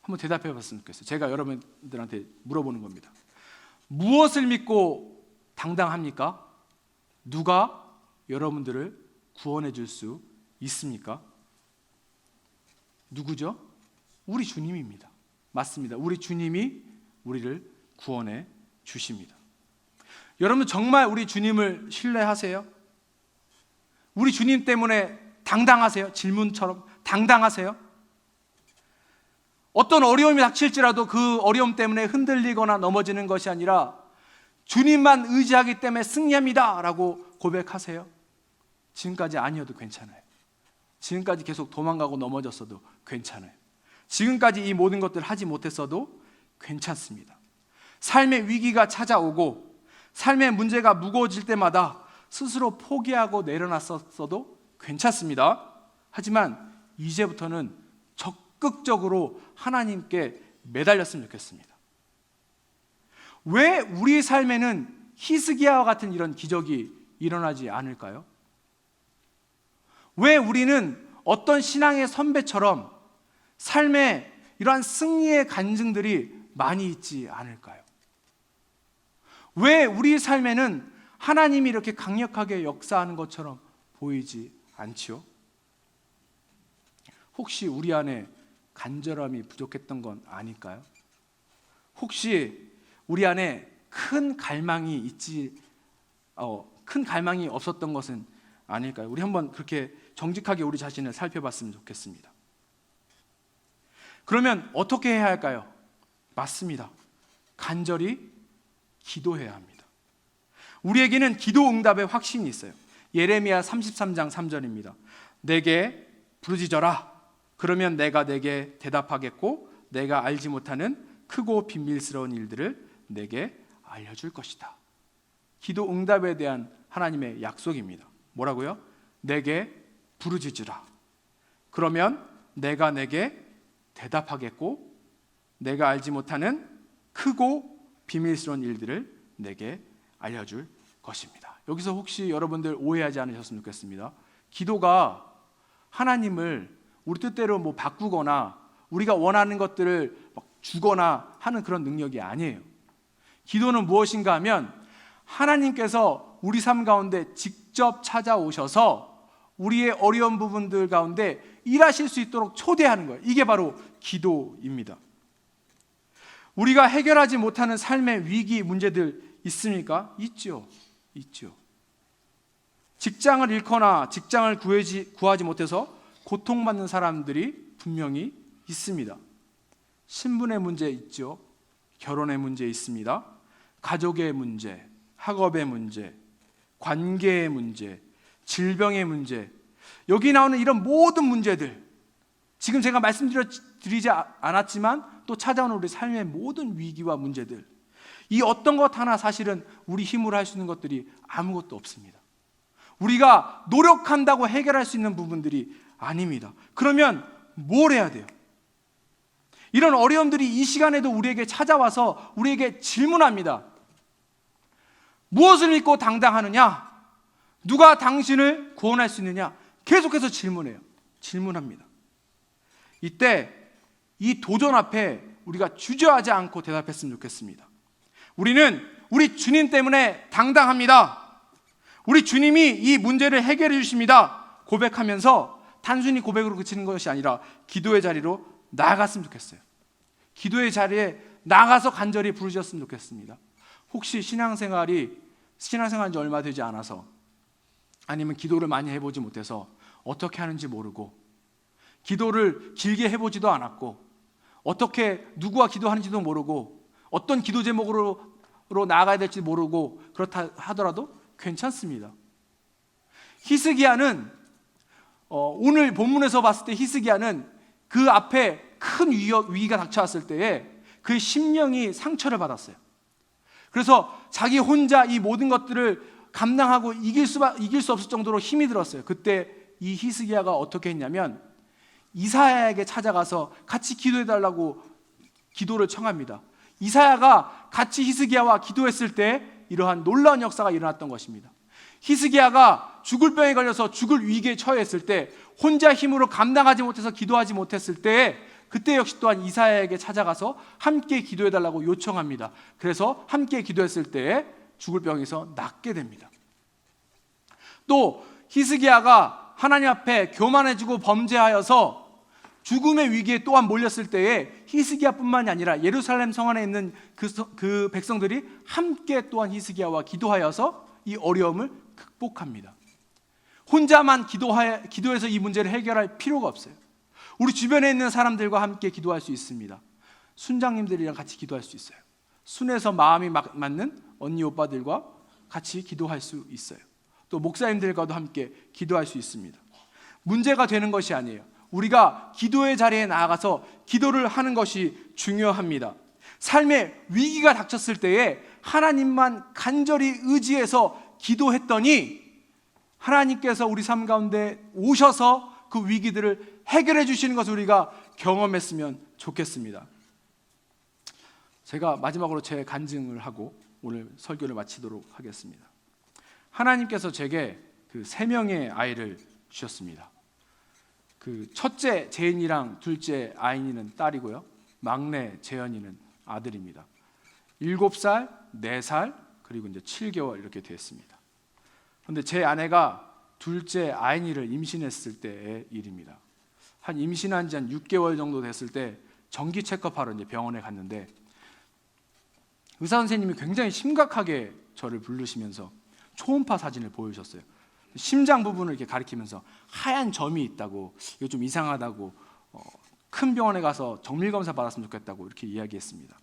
S3: 한번 대답해 봤으면 좋겠어요. 제가 여러분들한테 물어보는 겁니다. 무엇을 믿고 당당합니까? 누가 여러분들을 구원해 줄 수 있습니까? 누구죠? 우리 주님입니다. 맞습니다. 우리 주님이 우리를 구원해 주십니다. 여러분 정말 우리 주님을 신뢰하세요? 우리 주님 때문에 당당하세요? 질문처럼 당당하세요? 어떤 어려움이 닥칠지라도 그 어려움 때문에 흔들리거나 넘어지는 것이 아니라 주님만 의지하기 때문에 승리합니다 라고 고백하세요? 지금까지 아니어도 괜찮아요. 지금까지 계속 도망가고 넘어졌어도 괜찮아요. 지금까지 이 모든 것들을 하지 못했어도 괜찮습니다. 삶의 위기가 찾아오고 삶의 문제가 무거워질 때마다 스스로 포기하고 내려놨었어도 괜찮습니다. 하지만 이제부터는 적극적으로 하나님께 매달렸으면 좋겠습니다. 왜 우리 삶에는 히스기야와 같은 이런 기적이 일어나지 않을까요? 왜 우리는 어떤 신앙의 선배처럼 삶에 이러한 승리의 간증들이 많이 있지 않을까요? 왜 우리 삶에는 하나님이 이렇게 강력하게 역사하는 것처럼 보이지 않지요? 혹시 우리 안에 간절함이 부족했던 건 아닐까요? 혹시 우리 안에 큰 갈망이 없었던 것은 아닐까요? 우리 한번 그렇게 정직하게 우리 자신을 살펴봤으면 좋겠습니다. 그러면 어떻게 해야 할까요? 맞습니다. 간절히 기도해야 합니다. 우리에게는 기도 응답의 확신이 있어요. 예레미야 33장 3절입니다. 내게 부르짖어라. 그러면 내가 내게 대답하겠고 내가 알지 못하는 크고 비밀스러운 일들을 내게 알려줄 것이다. 기도 응답에 대한 하나님의 약속입니다. 뭐라고요? 내게 부르짖으라. 그러면 내가 내게 대답하겠고 내가 알지 못하는 크고 비밀스러운 일들을 내게 알려줄 것입니다. 여기서 혹시 여러분들 오해하지 않으셨으면 좋겠습니다. 기도가 하나님을 우리 뜻대로 바꾸거나 우리가 원하는 것들을 주거나 하는 그런 능력이 아니에요. 기도는 무엇인가 하면 하나님께서 우리 삶 가운데 직접 찾아오셔서 우리의 어려운 부분들 가운데 일하실 수 있도록 초대하는 거예요. 이게 바로 기도입니다. 우리가 해결하지 못하는 삶의 위기 문제들 있습니까? 있죠. 직장을 잃거나 직장을 구하지 못해서 고통받는 사람들이 분명히 있습니다. 신분의 문제 있죠. 결혼의 문제 있습니다. 가족의 문제, 학업의 문제, 관계의 문제, 질병의 문제, 여기 나오는 이런 모든 문제들, 지금 제가 말씀드리지 않았지만 또 찾아오는 우리 삶의 모든 위기와 문제들, 이 어떤 것 하나 사실은 우리 힘으로 할 수 있는 것들이 아무것도 없습니다. 우리가 노력한다고 해결할 수 있는 부분들이 아닙니다. 그러면 뭘 해야 돼요? 이런 어려움들이 이 시간에도 우리에게 찾아와서 우리에게 질문합니다. 무엇을 믿고 당당하느냐? 누가 당신을 구원할 수 있느냐? 계속해서 질문합니다. 이때 이 도전 앞에 우리가 주저하지 않고 대답했으면 좋겠습니다. 우리는 우리 주님 때문에 당당합니다. 우리 주님이 이 문제를 해결해 주십니다. 고백하면서 단순히 고백으로 그치는 것이 아니라 기도의 자리로 나아갔으면 좋겠어요. 기도의 자리에 나가서 간절히 부르짖었으면 좋겠습니다. 혹시 신앙생활이 신앙생활한 지 얼마 되지 않아서, 아니면 기도를 많이 해보지 못해서 어떻게 하는지 모르고, 기도를 길게 해보지도 않았고, 어떻게 누구와 기도하는지도 모르고, 어떤 기도 제목으로 나아가야 될지 모르고 그렇다 하더라도 괜찮습니다. 히스기야는 오늘 본문에서 봤을 때 히스기야는 그 앞에 큰 위기가 닥쳐왔을 때에 그의 심령이 상처를 받았어요. 그래서 자기 혼자 이 모든 것들을 감당하고 이길 수 없을 정도로 힘이 들었어요. 그때 이 히스기야가 어떻게 했냐면 이사야에게 찾아가서 같이 기도해달라고 기도를 청합니다. 이사야가 같이 히스기야와 기도했을 때 이러한 놀라운 역사가 일어났던 것입니다. 히스기야가 죽을 병에 걸려서 죽을 위기에 처했을 때, 혼자 힘으로 감당하지 못해서 기도하지 못했을 때, 그때 역시 또한 이사야에게 찾아가서 함께 기도해달라고 요청합니다. 그래서 함께 기도했을 때 죽을 병에서 낫게 됩니다. 또 히스기야가 하나님 앞에 교만해지고 범죄하여서 죽음의 위기에 또한 몰렸을 때에 히스기야뿐만이 아니라 예루살렘 성 안에 있는 그 백성들이 함께 또한 히스기야와 기도하여서 이 어려움을 극복합니다. 혼자만 기도해서 이 문제를 해결할 필요가 없어요. 우리 주변에 있는 사람들과 함께 기도할 수 있습니다. 순장님들이랑 같이 기도할 수 있어요. 순해서 마음이 맞는 언니 오빠들과 같이 기도할 수 있어요. 또 목사님들과도 함께 기도할 수 있습니다. 문제가 되는 것이 아니에요. 우리가 기도의 자리에 나아가서 기도를 하는 것이 중요합니다. 삶에 위기가 닥쳤을 때에 하나님만 간절히 의지해서 기도했더니 하나님께서 우리 삶 가운데 오셔서 그 위기들을 해결해 주시는 것을 우리가 경험했으면 좋겠습니다. 제가 마지막으로 제 간증을 하고 오늘 설교를 마치도록 하겠습니다. 하나님께서 제게 그 3명의 아이를 주셨습니다. 그 첫째 재인이랑 둘째 아인이는 딸이고요, 막내 재현이는 아들입니다. 7살, 4살, 그리고 이제 7개월 이렇게 됐습니다. 그런데 제 아내가 둘째 아인이를 임신했을 때의 일입니다. 한 임신한 지 한 6개월 정도 됐을 때 정기 체크업하러 이제 병원에 갔는데 의사 선생님이 굉장히 심각하게 저를 부르시면서 초음파 사진을 보여주셨어요. 심장 부분을 이렇게 가리키면서 하얀 점이 있다고, 이거 좀 이상하다고, 큰 병원에 가서 정밀 검사 받았으면 좋겠다고 이렇게 이야기했습니다.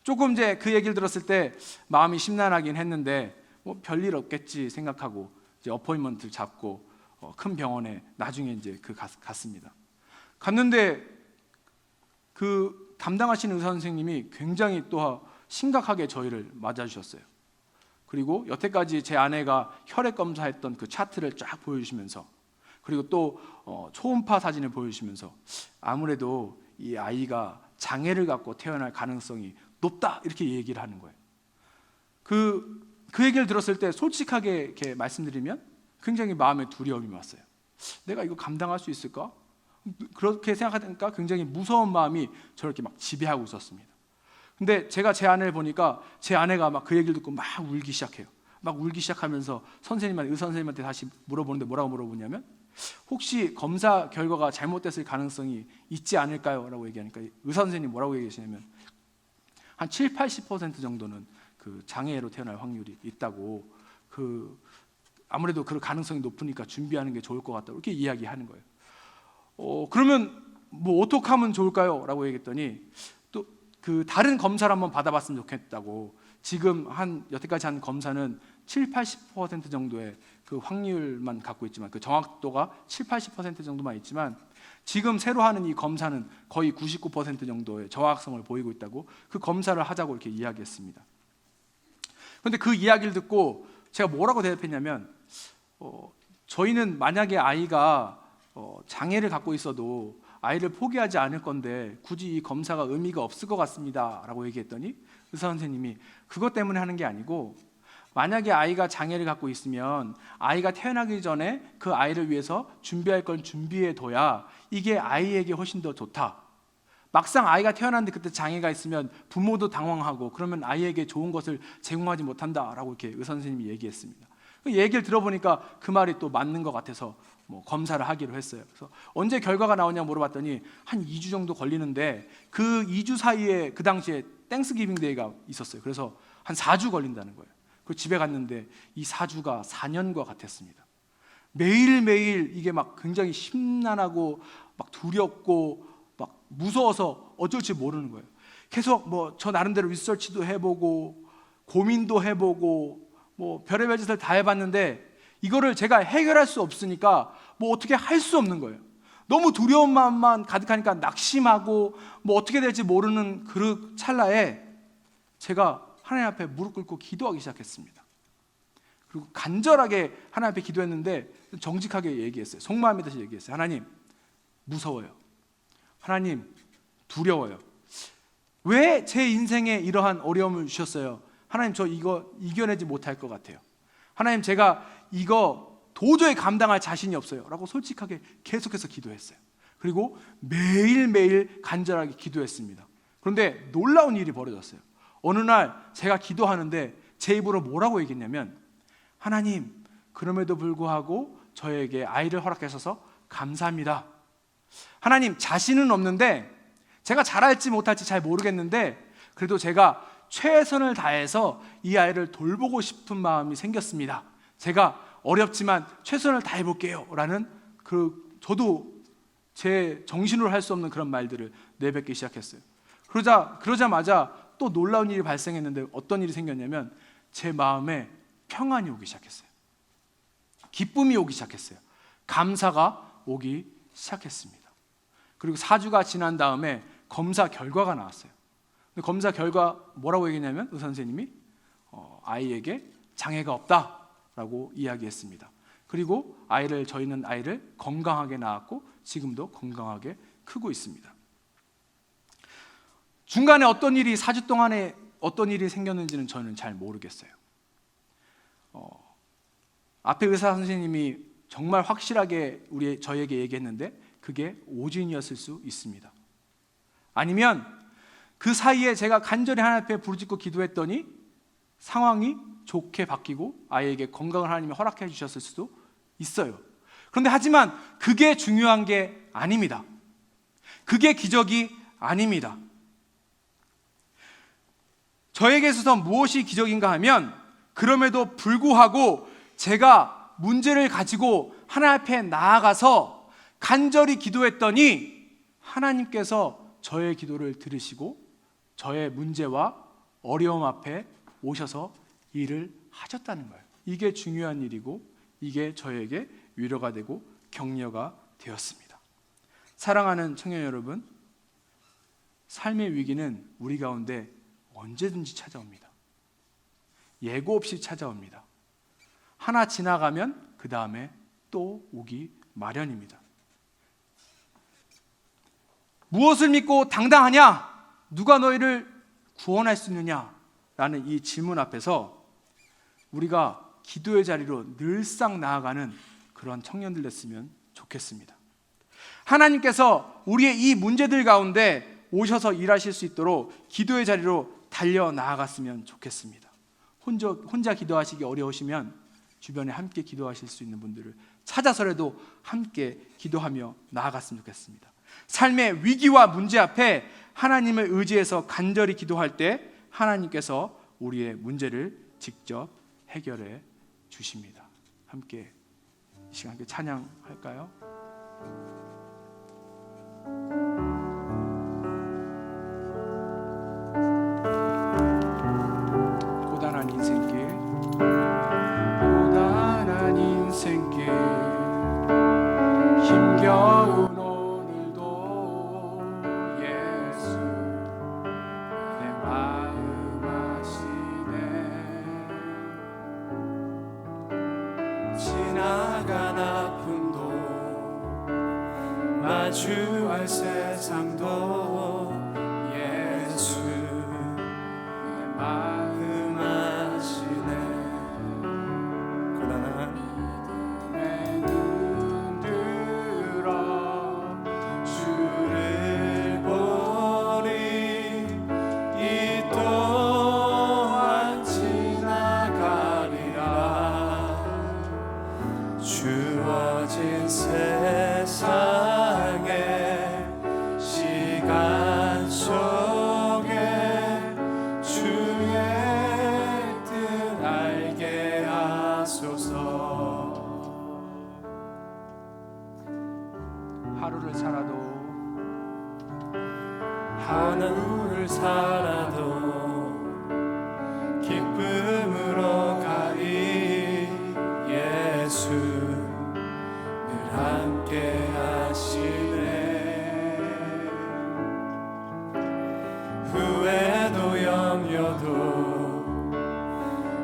S3: 조금 이제 그 얘기를 들었을 때 마음이 심란하긴 했는데 뭐 별일 없겠지 생각하고 이제 어포인먼트를 잡고 큰 병원에 나중에 이제 갔습니다. 갔는데 그 담당하시는 의사 선생님이 굉장히 또 심각하게 저희를 맞아주셨어요. 그리고 여태까지 제 아내가 혈액 검사했던 그 차트를 쫙 보여주시면서, 그리고 또 초음파 사진을 보여주시면서 아무래도 이 아이가 장애를 갖고 태어날 가능성이 높다 이렇게 얘기를 하는 거예요. 그 얘기를 들었을 때 솔직하게 이렇게 말씀드리면 굉장히 마음에 두려움이 왔어요. 내가 이거 감당할 수 있을까? 그렇게 생각하니까 굉장히 무서운 마음이 저를 이렇게 막 지배하고 있었습니다. 근데 제가 제 아내를 보니까 제 아내가 막 그 얘기를 듣고 막 울기 시작해요. 막 울기 시작하면서 의사 선생님한테 다시 물어보는데 뭐라고 물어보냐면 혹시 검사 결과가 잘못됐을 가능성이 있지 않을까요? 라고 얘기하니까 의사 선생님이 뭐라고 얘기하시냐면 한 70-80% 정도는 그 장애로 태어날 확률이 있다고, 아무래도 그 가능성이 높으니까 준비하는 게 좋을 것 같다고 이렇게 이야기하는 거예요. 그러면 뭐 어떻게 하면 좋을까요? 라고 얘기했더니 또 그 다른 검사를 한번 받아봤으면 좋겠다고. 지금 여태까지 한 검사는 70-80% 정도의 그 확률만 갖고 있지만, 그 정확도가 70-80% 정도만 있지만 지금 새로 하는 이 검사는 거의 99% 정도의 정확성을 보이고 있다고, 그 검사를 하자고 이렇게 이야기했습니다. 그런데 그 이야기를 듣고 제가 뭐라고 대답했냐면 저희는 만약에 아이가 장애를 갖고 있어도 아이를 포기하지 않을 건데 굳이 이 검사가 의미가 없을 것 같습니다 라고 얘기했더니 의사 선생님이 그것 때문에 하는 게 아니고, 만약에 아이가 장애를 갖고 있으면 아이가 태어나기 전에 그 아이를 위해서 준비할 건 준비해둬야 이게 아이에게 훨씬 더 좋다. 막상 아이가 태어났는데 그때 장애가 있으면 부모도 당황하고 그러면 아이에게 좋은 것을 제공하지 못한다라고 이렇게 의사 선생님이 얘기했습니다. 그 얘기를 들어보니까 그 말이 또 맞는 것 같아서 검사를 하기로 했어요. 그래서 언제 결과가 나오냐 물어봤더니 한 2주 정도 걸리는데 그 2주 사이에 그 당시에 땡스기빙 데이가 있었어요. 그래서 한 4주 걸린다는 거예요.
S4: 그 집에 갔는데 이 4주가 4년과 같았습니다. 매일매일 이게 막 굉장히 심란하고 막 두렵고 막 무서워서 어쩔지 모르는 거예요. 계속 뭐 저 나름대로 리서치도 해보고 고민도 해보고 뭐 별의별 짓을 다 해봤는데 이거를 제가 해결할 수 없으니까 뭐 어떻게 할 수 없는 거예요. 너무 두려운 마음만 가득하니까 낙심하고 뭐 어떻게 될지 모르는 그 찰나에 제가 하나님 앞에 무릎 꿇고 기도하기 시작했습니다. 그리고 간절하게 하나님 앞에 기도했는데 정직하게 얘기했어요. 속마음이 다시 얘기했어요. 하나님, 무서워요. 하나님, 두려워요. 왜 제 인생에 이러한 어려움을 주셨어요? 하나님, 저 이거 이겨내지 못할 것 같아요. 하나님, 제가 이거 도저히 감당할 자신이 없어요 라고 솔직하게 계속해서 기도했어요. 그리고 매일매일 간절하게 기도했습니다. 그런데 놀라운 일이 벌어졌어요. 어느 날 제가 기도하는데 제 입으로 뭐라고 얘기했냐면, 하나님, 그럼에도 불구하고 저에게 아이를 허락하셔서 감사합니다. 하나님, 자신은 없는데 제가 잘할지 못할지 잘 모르겠는데 그래도 제가 최선을 다해서 이 아이를 돌보고 싶은 마음이 생겼습니다. 제가 어렵지만 최선을 다해볼게요 라는 저도 제 정신으로 할 수 없는 그런 말들을 내뱉기 시작했어요. 그러자마자 또 놀라운 일이 발생했는데 어떤 일이 생겼냐면 제 마음에 평안이 오기 시작했어요. 기쁨이 오기 시작했어요. 감사가 오기 시작했습니다. 그리고 4주가 지난 다음에 검사 결과가 나왔어요. 검사 결과 뭐라고 얘기했냐면 의사 선생님이 아이에게 장애가 없다라고 이야기했습니다. 그리고 저희는 아이를 건강하게 낳았고 지금도 건강하게 크고 있습니다. 중간에 4주 동안에 어떤 일이 생겼는지는 저는 잘 모르겠어요. 앞에 의사 선생님이 정말 확실하게 저희에게 얘기했는데 그게 오진이었을 수 있습니다. 아니면 그 사이에 제가 간절히 하나님 앞에 부르짖고 기도했더니 상황이 좋게 바뀌고 아이에게 건강을 하나님이 허락해 주셨을 수도 있어요. 그런데 하지만 그게 중요한 게 아닙니다. 그게 기적이 아닙니다. 저에게 있어서 무엇이 기적인가 하면 그럼에도 불구하고 제가 문제를 가지고 하나님 앞에 나아가서 간절히 기도했더니 하나님께서 저의 기도를 들으시고 저의 문제와 어려움 앞에 오셔서 일을 하셨다는 거예요. 이게 중요한 일이고 이게 저에게 위로가 되고 격려가 되었습니다. 사랑하는 청년 여러분, 삶의 위기는 우리 가운데 언제든지 찾아옵니다. 예고 없이 찾아옵니다. 하나 지나가면 그 다음에 또 오기 마련입니다. 무엇을 믿고 당당하냐? 누가 너희를 구원할 수 있느냐? 라는 이 질문 앞에서 우리가 기도의 자리로 늘상 나아가는 그런 청년들 됐으면 좋겠습니다. 하나님께서 우리의 이 문제들 가운데 오셔서 일하실 수 있도록 기도의 자리로 달려 나아갔으면 좋겠습니다. 혼자 기도하시기 어려우시면 주변에 함께 기도하실 수 있는 분들을 찾아서라도 함께 기도하며 나아갔으면 좋겠습니다. 삶의 위기와 문제 앞에 하나님을 의지해서 간절히 기도할 때 하나님께서 우리의 문제를 직접 해결해 주십니다. 함께 이 시간 함께 찬양할까요? 고단한 인생길, 고단한 인생길, 힘겨운 오늘도 예수 내 마음 아시네. 지나간 아픔도 마주할 세상도 예수 내 마음 아시네. 고단한 내 눈 들어 주를 보니 이 또한 지나가리라. 주어진 세상에 시간
S1: 하늘을 살아도 기쁨으로 가리 예수 늘 함께 하시네. 후회도 염려도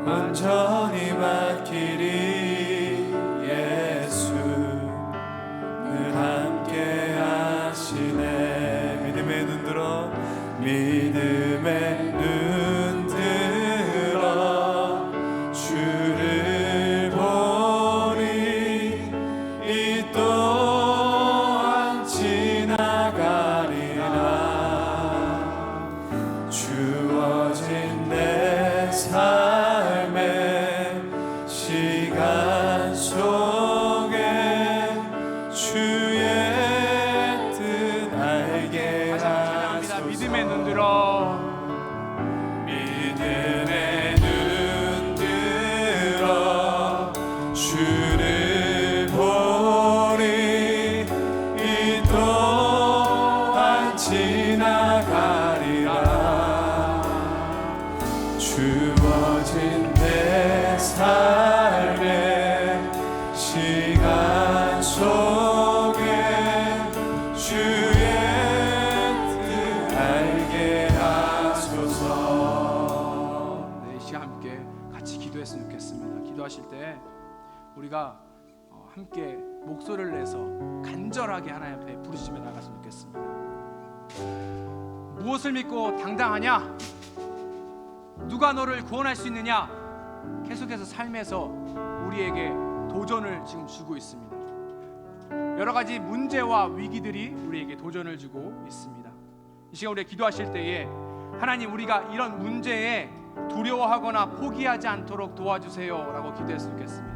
S1: 온전히 맡기리 예수 늘 함께 하시네. 믿음의 눈 들어 믿음의 눈 들어 주를 보리 이 또한 지나가리라. 주어진 내 삶의 시간 속에 주의 뜻 알게 하소서.
S4: 믿음의 눈 들어
S1: 믿음의 눈 들어 주를 보리 이 또한 지나가리라. 주어진 내 삶의 시간 속에 주의 뜻 알게 하소서.
S4: 네, 이 시간 함께 같이 기도했으면 좋겠습니다. 기도하실 때 우리가 함께 목소리를 내서 간절하게 하나님 앞에 부르시며 나갔으면 좋겠습니다. 무엇을 믿고 당당하냐? 누가 너를 구원할 수 있느냐? 계속해서 삶에서 우리에게 도전을 지금 주고 있습니다. 여러 가지 문제와 위기들이 우리에게 도전을 주고 있습니다. 이 시간 우리가 기도하실 때에 하나님, 우리가 이런 문제에 두려워하거나 포기하지 않도록 도와주세요 라고 기도했으면 좋겠습니다.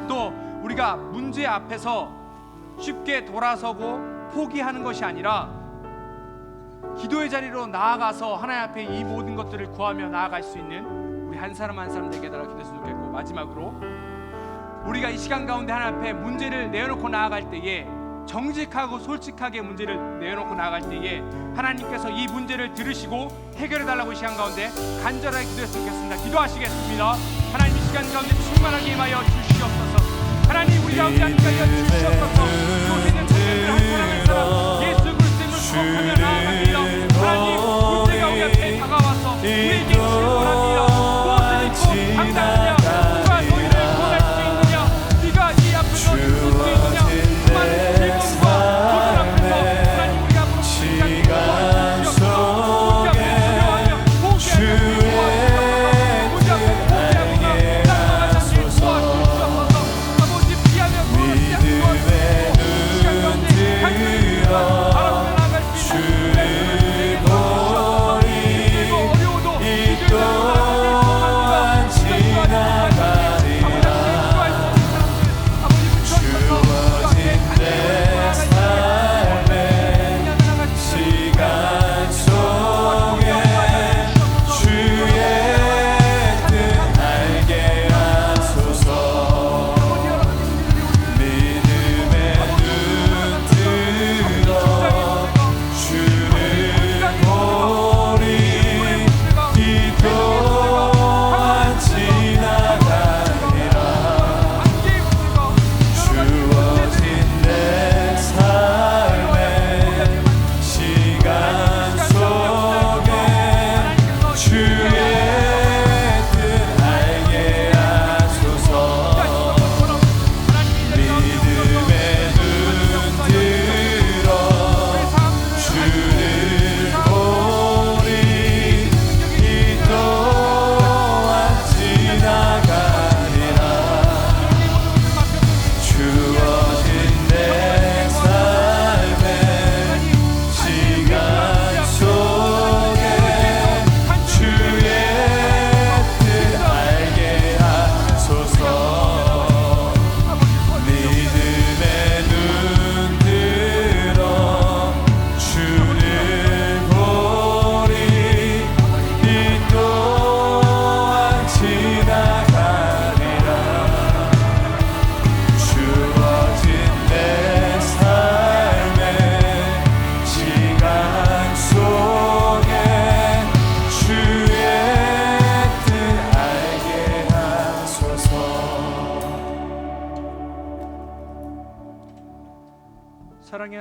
S4: 또 우리가 문제 앞에서 쉽게 돌아서고 포기하는 것이 아니라 기도의 자리로 나아가서 하나님 앞에 이 모든 것들을 구하며 나아갈 수 있는 우리 한 사람 한 사람 되게 달라 기도했으면 좋겠고, 마지막으로 우리가 이 시간 가운데 하나님 앞에 문제를 내어놓고 나아갈 때에 정직하고 솔직하게 문제를 내어놓고 나아갈 때에 하나님께서 이 문제를 들으시고 해결해달라고 이 시간 가운데 간절하게 기도했으면 좋겠습니다. 기도하시겠습니다. 하나님, 이 시간 가운데 충만하게 임하여 주시옵소서. 하나님, 우리 가운데 함께하여 주시옵소서. 교회 있는 청년들 한 사람 한 사람 예수 그리스도의 축복하며 나아갑니다. 하나님, 문제가 우리 앞에 다가와서 우리에게 질문합니다. 무엇을 믿고 당당하냐? 누가 너희를 구원할 수 있느냐? 네가 이 앞에 너를 볼 수 있느냐? 수많은 질문과 도전 앞에서 하나님, 우리 앞으로 시간 속에 포기하며 문제 앞에 포기하거나 낙망하지 않게 도와주시옵소서. 아버지, 피하며 도와주시옵소서.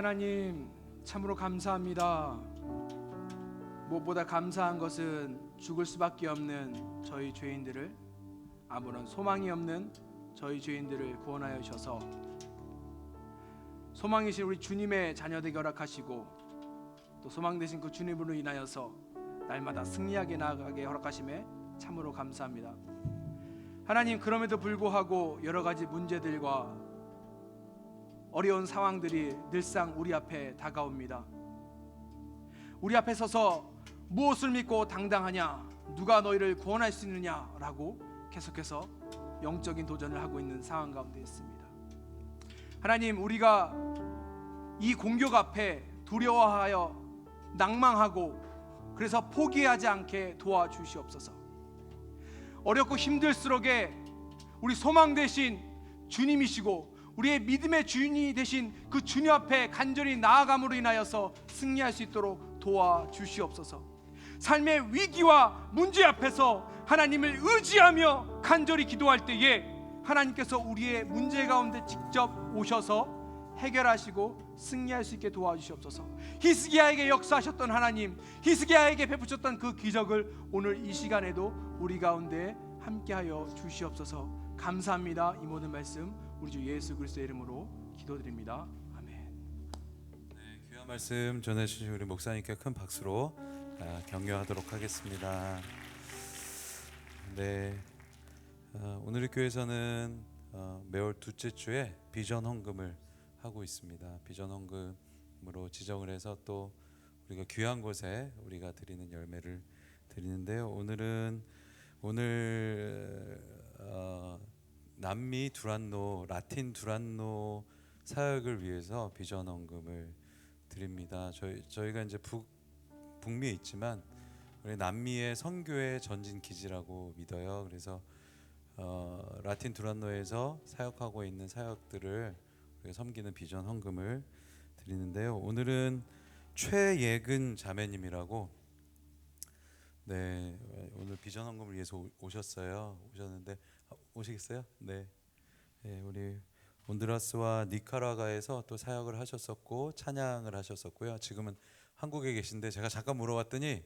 S4: 하나님 참으로 감사합니다. 무엇보다 감사한 것은 죽을 수밖에 없는 저희 죄인들을, 아무런 소망이 없는 저희 죄인들을 구원하여 주셔서 소망이신 우리 주님의 자녀되게 허락하시고, 또 소망 되신 그 주님으로 인하여서 날마다 승리하게 나아가게 허락하심에 참으로 감사합니다. 하나님, 그럼에도 불구하고 여러 가지 문제들과 어려운 상황들이 늘상 우리 앞에 다가옵니다. 우리 앞에 서서 무엇을 믿고 당당하냐, 누가 너희를 구원할 수 있느냐라고 계속해서 영적인 도전을 하고 있는 상황 가운데 있습니다. 하나님, 우리가 이 공격 앞에 두려워하여 낭망하고 그래서 포기하지 않게 도와주시옵소서. 어렵고 힘들수록에 우리 소망 되신 주님이시고 우리의 믿음의 주인이 되신 그 주님 앞에 간절히 나아감으로 인하여서 승리할 수 있도록 도와주시옵소서. 삶의 위기와 문제 앞에서 하나님을 의지하며 간절히 기도할 때에 하나님께서 우리의 문제 가운데 직접 오셔서 해결하시고 승리할 수 있게 도와주시옵소서. 히스기야에게 역사하셨던 하나님, 히스기야에게 베푸셨던 그 기적을 오늘 이 시간에도 우리 가운데 함께하여 주시옵소서. 감사합니다. 이 모든 말씀 우리 주 예수 그리스도의 이름으로 기도드립니다. 아멘.
S2: 네, 귀한 말씀 전해주신 우리 목사님께 큰 박수로 격려하도록 하겠습니다. 네, 오늘 교회에서는 매월 둘째 주에 비전 헌금을 하고 있습니다. 비전 헌금으로 지정을 해서 또 우리가 귀한 곳에 우리가 드리는 열매를 드리는데요. 오늘 남미 두란노, 라틴 두란노 사역을 위해서 비전 헌금을 드립니다. 저희가 이제 북미에 있지만 우리 남미의 선교의 전진 기지라고 믿어요. 그래서 라틴 두란노에서 사역하고 있는 사역들을 우리가 섬기는 비전 헌금을 드리는데요. 오늘은 최예근 자매님이라고, 네, 오늘 비전 헌금을 위해서 오셨는데 오시겠어요? 네, 우리 온두라스와 니카라과에서 또 사역을 하셨었고 찬양을 하셨었고요. 지금은 한국에 계신데 제가 잠깐 물어봤더니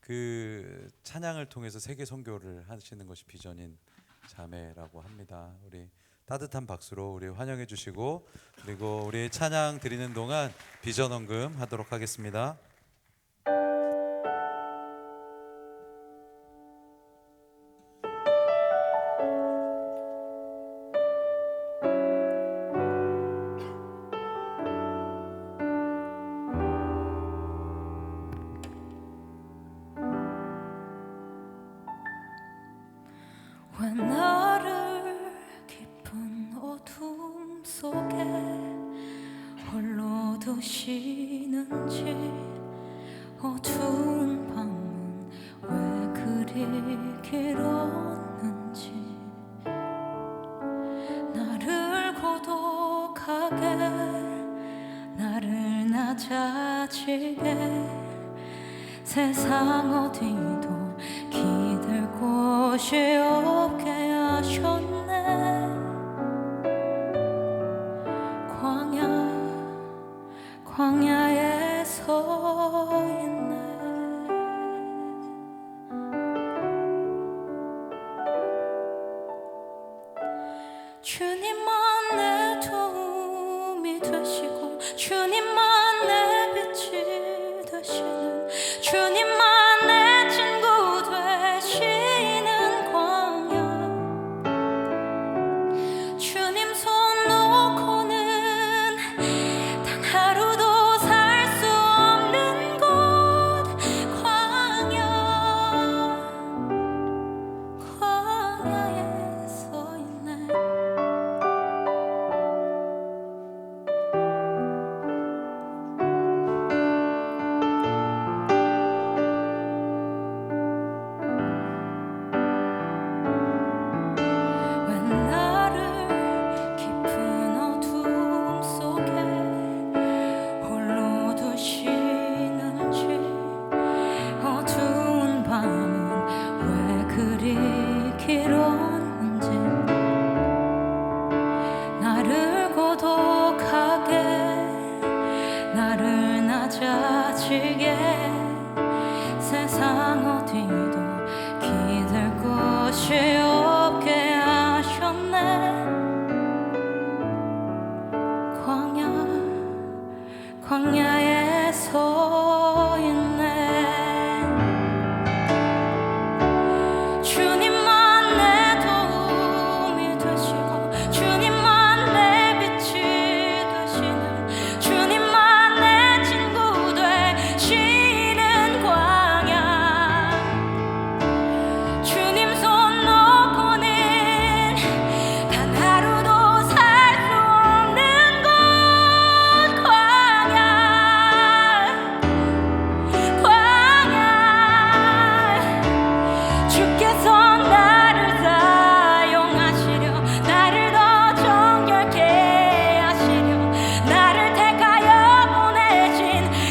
S2: 그 찬양을 통해서 세계 선교를 하시는 것이 비전인 자매라고 합니다. 우리 따뜻한 박수로 우리 환영해 주시고, 그리고 우리 찬양 드리는 동안 비전 헌금 하도록 하겠습니다.
S5: 왜 나를 깊은 어둠 속에 홀로 두시는지, 어두운 밤은 왜 그리 길었는지, 나를 고독하게, 나를 낮아지게, 세상 어디도 기댈 곳이 없게 하셨네. 광야에 서 있네. 주님만 내 도움이 되시고, 주님만 내 빛이 되시는, 주님만 내 친구 되시는 광야. 주님 손 놓고는 단 하루도 살 수 없는 곳, 광야에 서 있네. 낮아지게 세상 어디도 기댈 곳이 없게 하셨네. 광야에 서 있네. 주님만 내 도움이 되시고 주님만 내 빛이 되시는 주님만 내 친구 되시는 광야. 주님 손 놓고는 단 하루도 살 수 없는 곳. 주께서 나를 사용하시려 나를 더 정결케 하시려 나를 택하여 보내신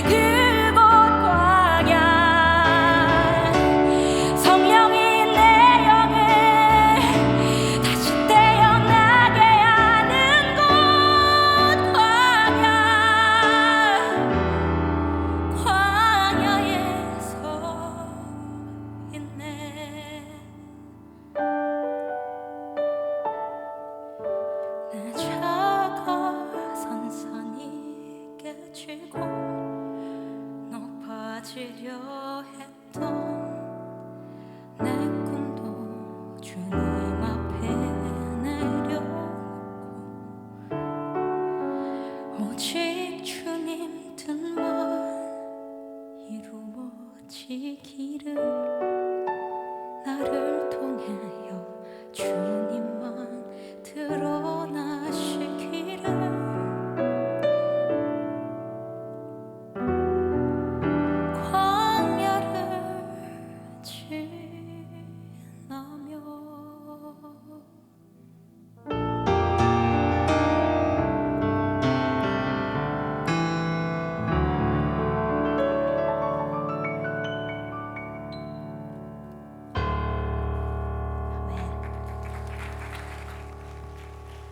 S5: 그곳 광야. 성령이 내 영을 다시 태어나게 하는 곳 광야에 서 있네. 내 자가 산산이 깨지고 높아지려 했던 내 꿈도 주님 앞에 내려놓고 오직 주님 뜻만 이루어지기를 나를 통하여 주님만 드러나시기를. 광야를 지나며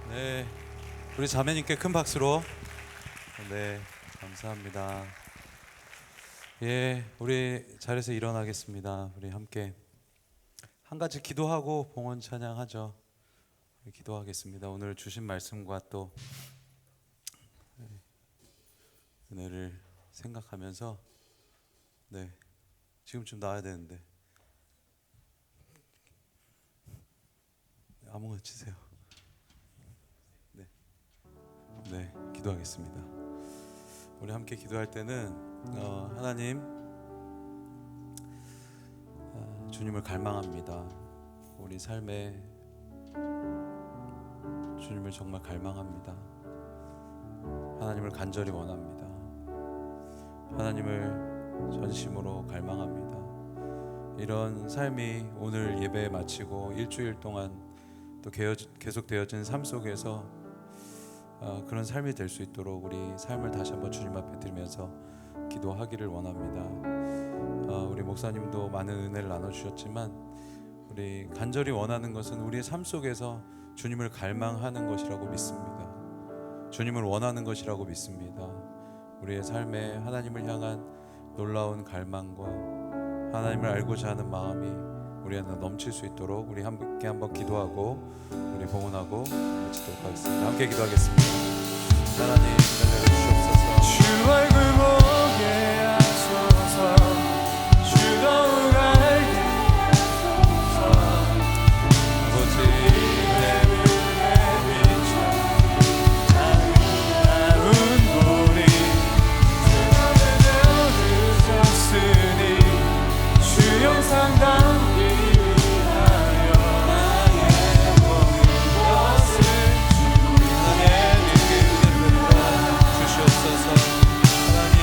S2: 네, 우리 자매님께 큰 박수로. 네, 감사합니다. 예, 우리 자리에서 일어나겠습니다. 우리 함께 한 가지 기도하고 봉헌 찬양하죠. 우리 기도하겠습니다. 오늘 주신 말씀과 또 은혜를 생각하면서 네, 지금쯤 나와야 되는데 아무거나 치세요. 네, 기도하겠습니다. 우리 함께 기도할 때는 하나님, 주님을 갈망합니다. 우리 삶에 주님을 정말 갈망합니다. 하나님을 간절히 원합니다. 하나님을 전심으로 갈망합니다. 이런 삶이 오늘 예배 마치고 일주일 동안 또 계속 되어진 삶 속에서 그런 삶이 될 수 있도록 우리 삶을 다시 한번 주님 앞에 드리면서 기도하기를 원합니다. 우리 목사님도 많은 은혜를 나눠주셨지만 우리 간절히 원하는 것은 우리의 삶 속에서 주님을 갈망하는 것이라고 믿습니다. 주님을 원하는 것이라고 믿습니다. 우리의 삶에 하나님을 향한 놀라운 갈망과 하나님을 알고자 하는 마음이 우리 안에 넘칠 수 있도록 우리 함께 한번 기도하고 우리 봉헌하고 마치도록 하겠습니다. 함께 기도하겠습니다. 하나님 내려주시옵소서.
S1: 주 얼굴 보게 하소서. 주 더욱 알게 하소서.
S2: 아버지
S1: 내 눈에 비춰 아름다운 보리 주님의 되어주셨으니 주 영상 담기 위하여 나의 모든 것을
S2: 주님의 주시옵소서. 하나님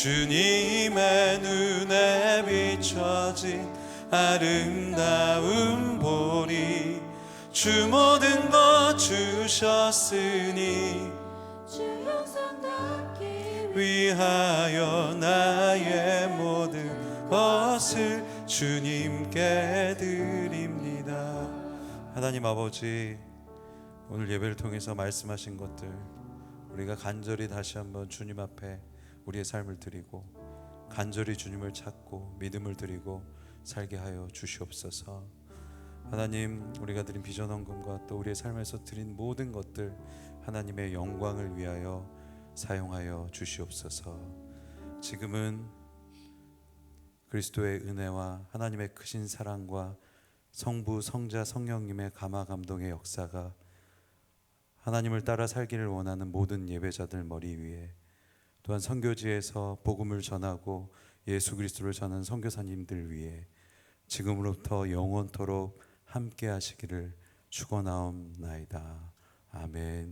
S2: 주님의 눈에 비춰진 아름다운 보리 주 모든 것 주셨으니
S5: 주 영상 닿기
S2: 위하여 나의 모든 것을 주님께 드립니다. 하나님 아버지, 오늘 예배를 통해서 말씀하신 것들 우리가 간절히 다시 한번 주님 앞에 우리의 삶을 드리고 간절히 주님을 찾고 믿음을 드리고 살게 하여 주시옵소서. 하나님, 우리가 드린 비전 헌금과 또 우리의 삶에서 드린 모든 것들 하나님의 영광을 위하여 사용하여 주시옵소서. 지금은 그리스도의 은혜와 하나님의 크신 사랑과 성부, 성자, 성령님의 감화 감동의 역사가 하나님을 따라 살기를 원하는 모든 예배자들 머리 위에, 또한 선교지에서 복음을 전하고 예수 그리스도를 전하는 선교사님들 위에 지금으로부터 영원토록 함께 하시기를 축원하옵나이다. 아멘.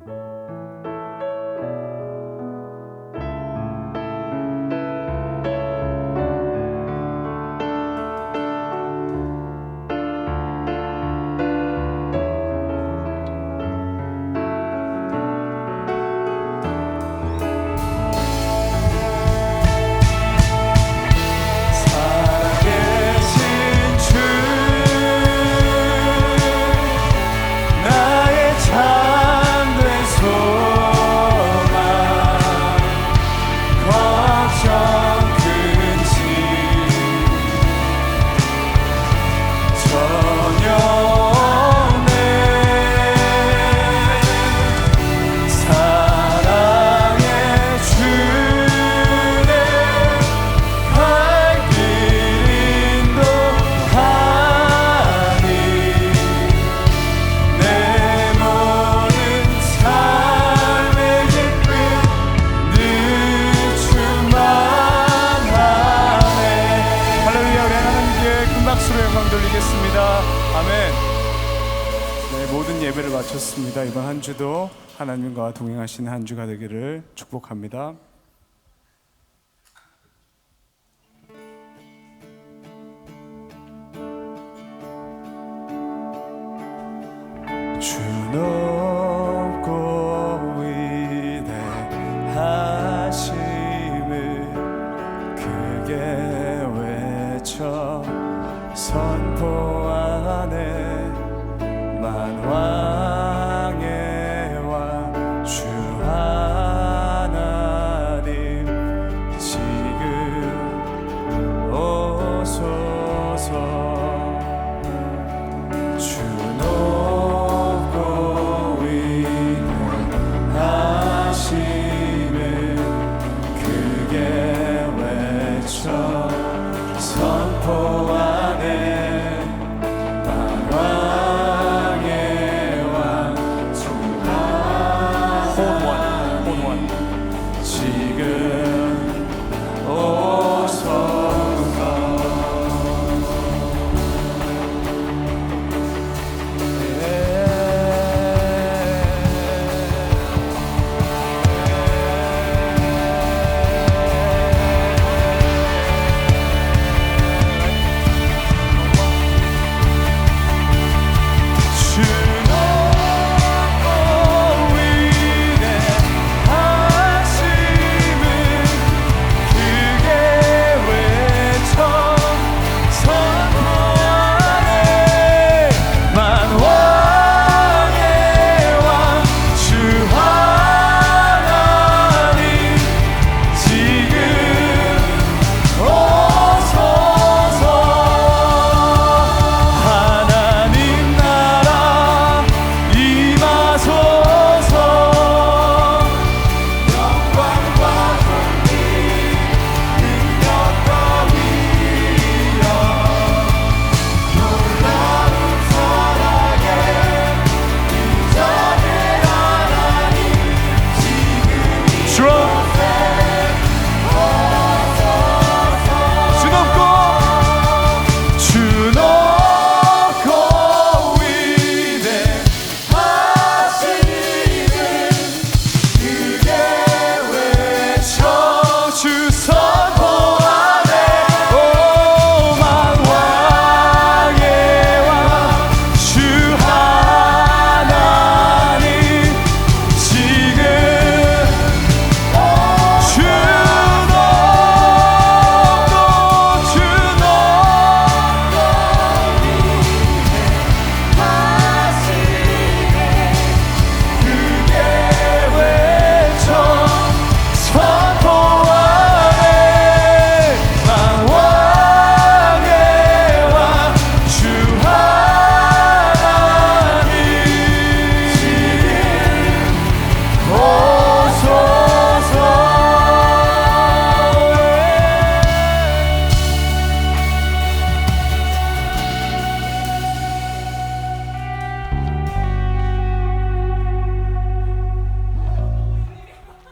S1: 예배를 마쳤습니다. 이번 한 주도 하나님과 동행하시는 한 주가 되기를 축복합니다. 주 높고 위대하심을 크게 외쳐 선포하네.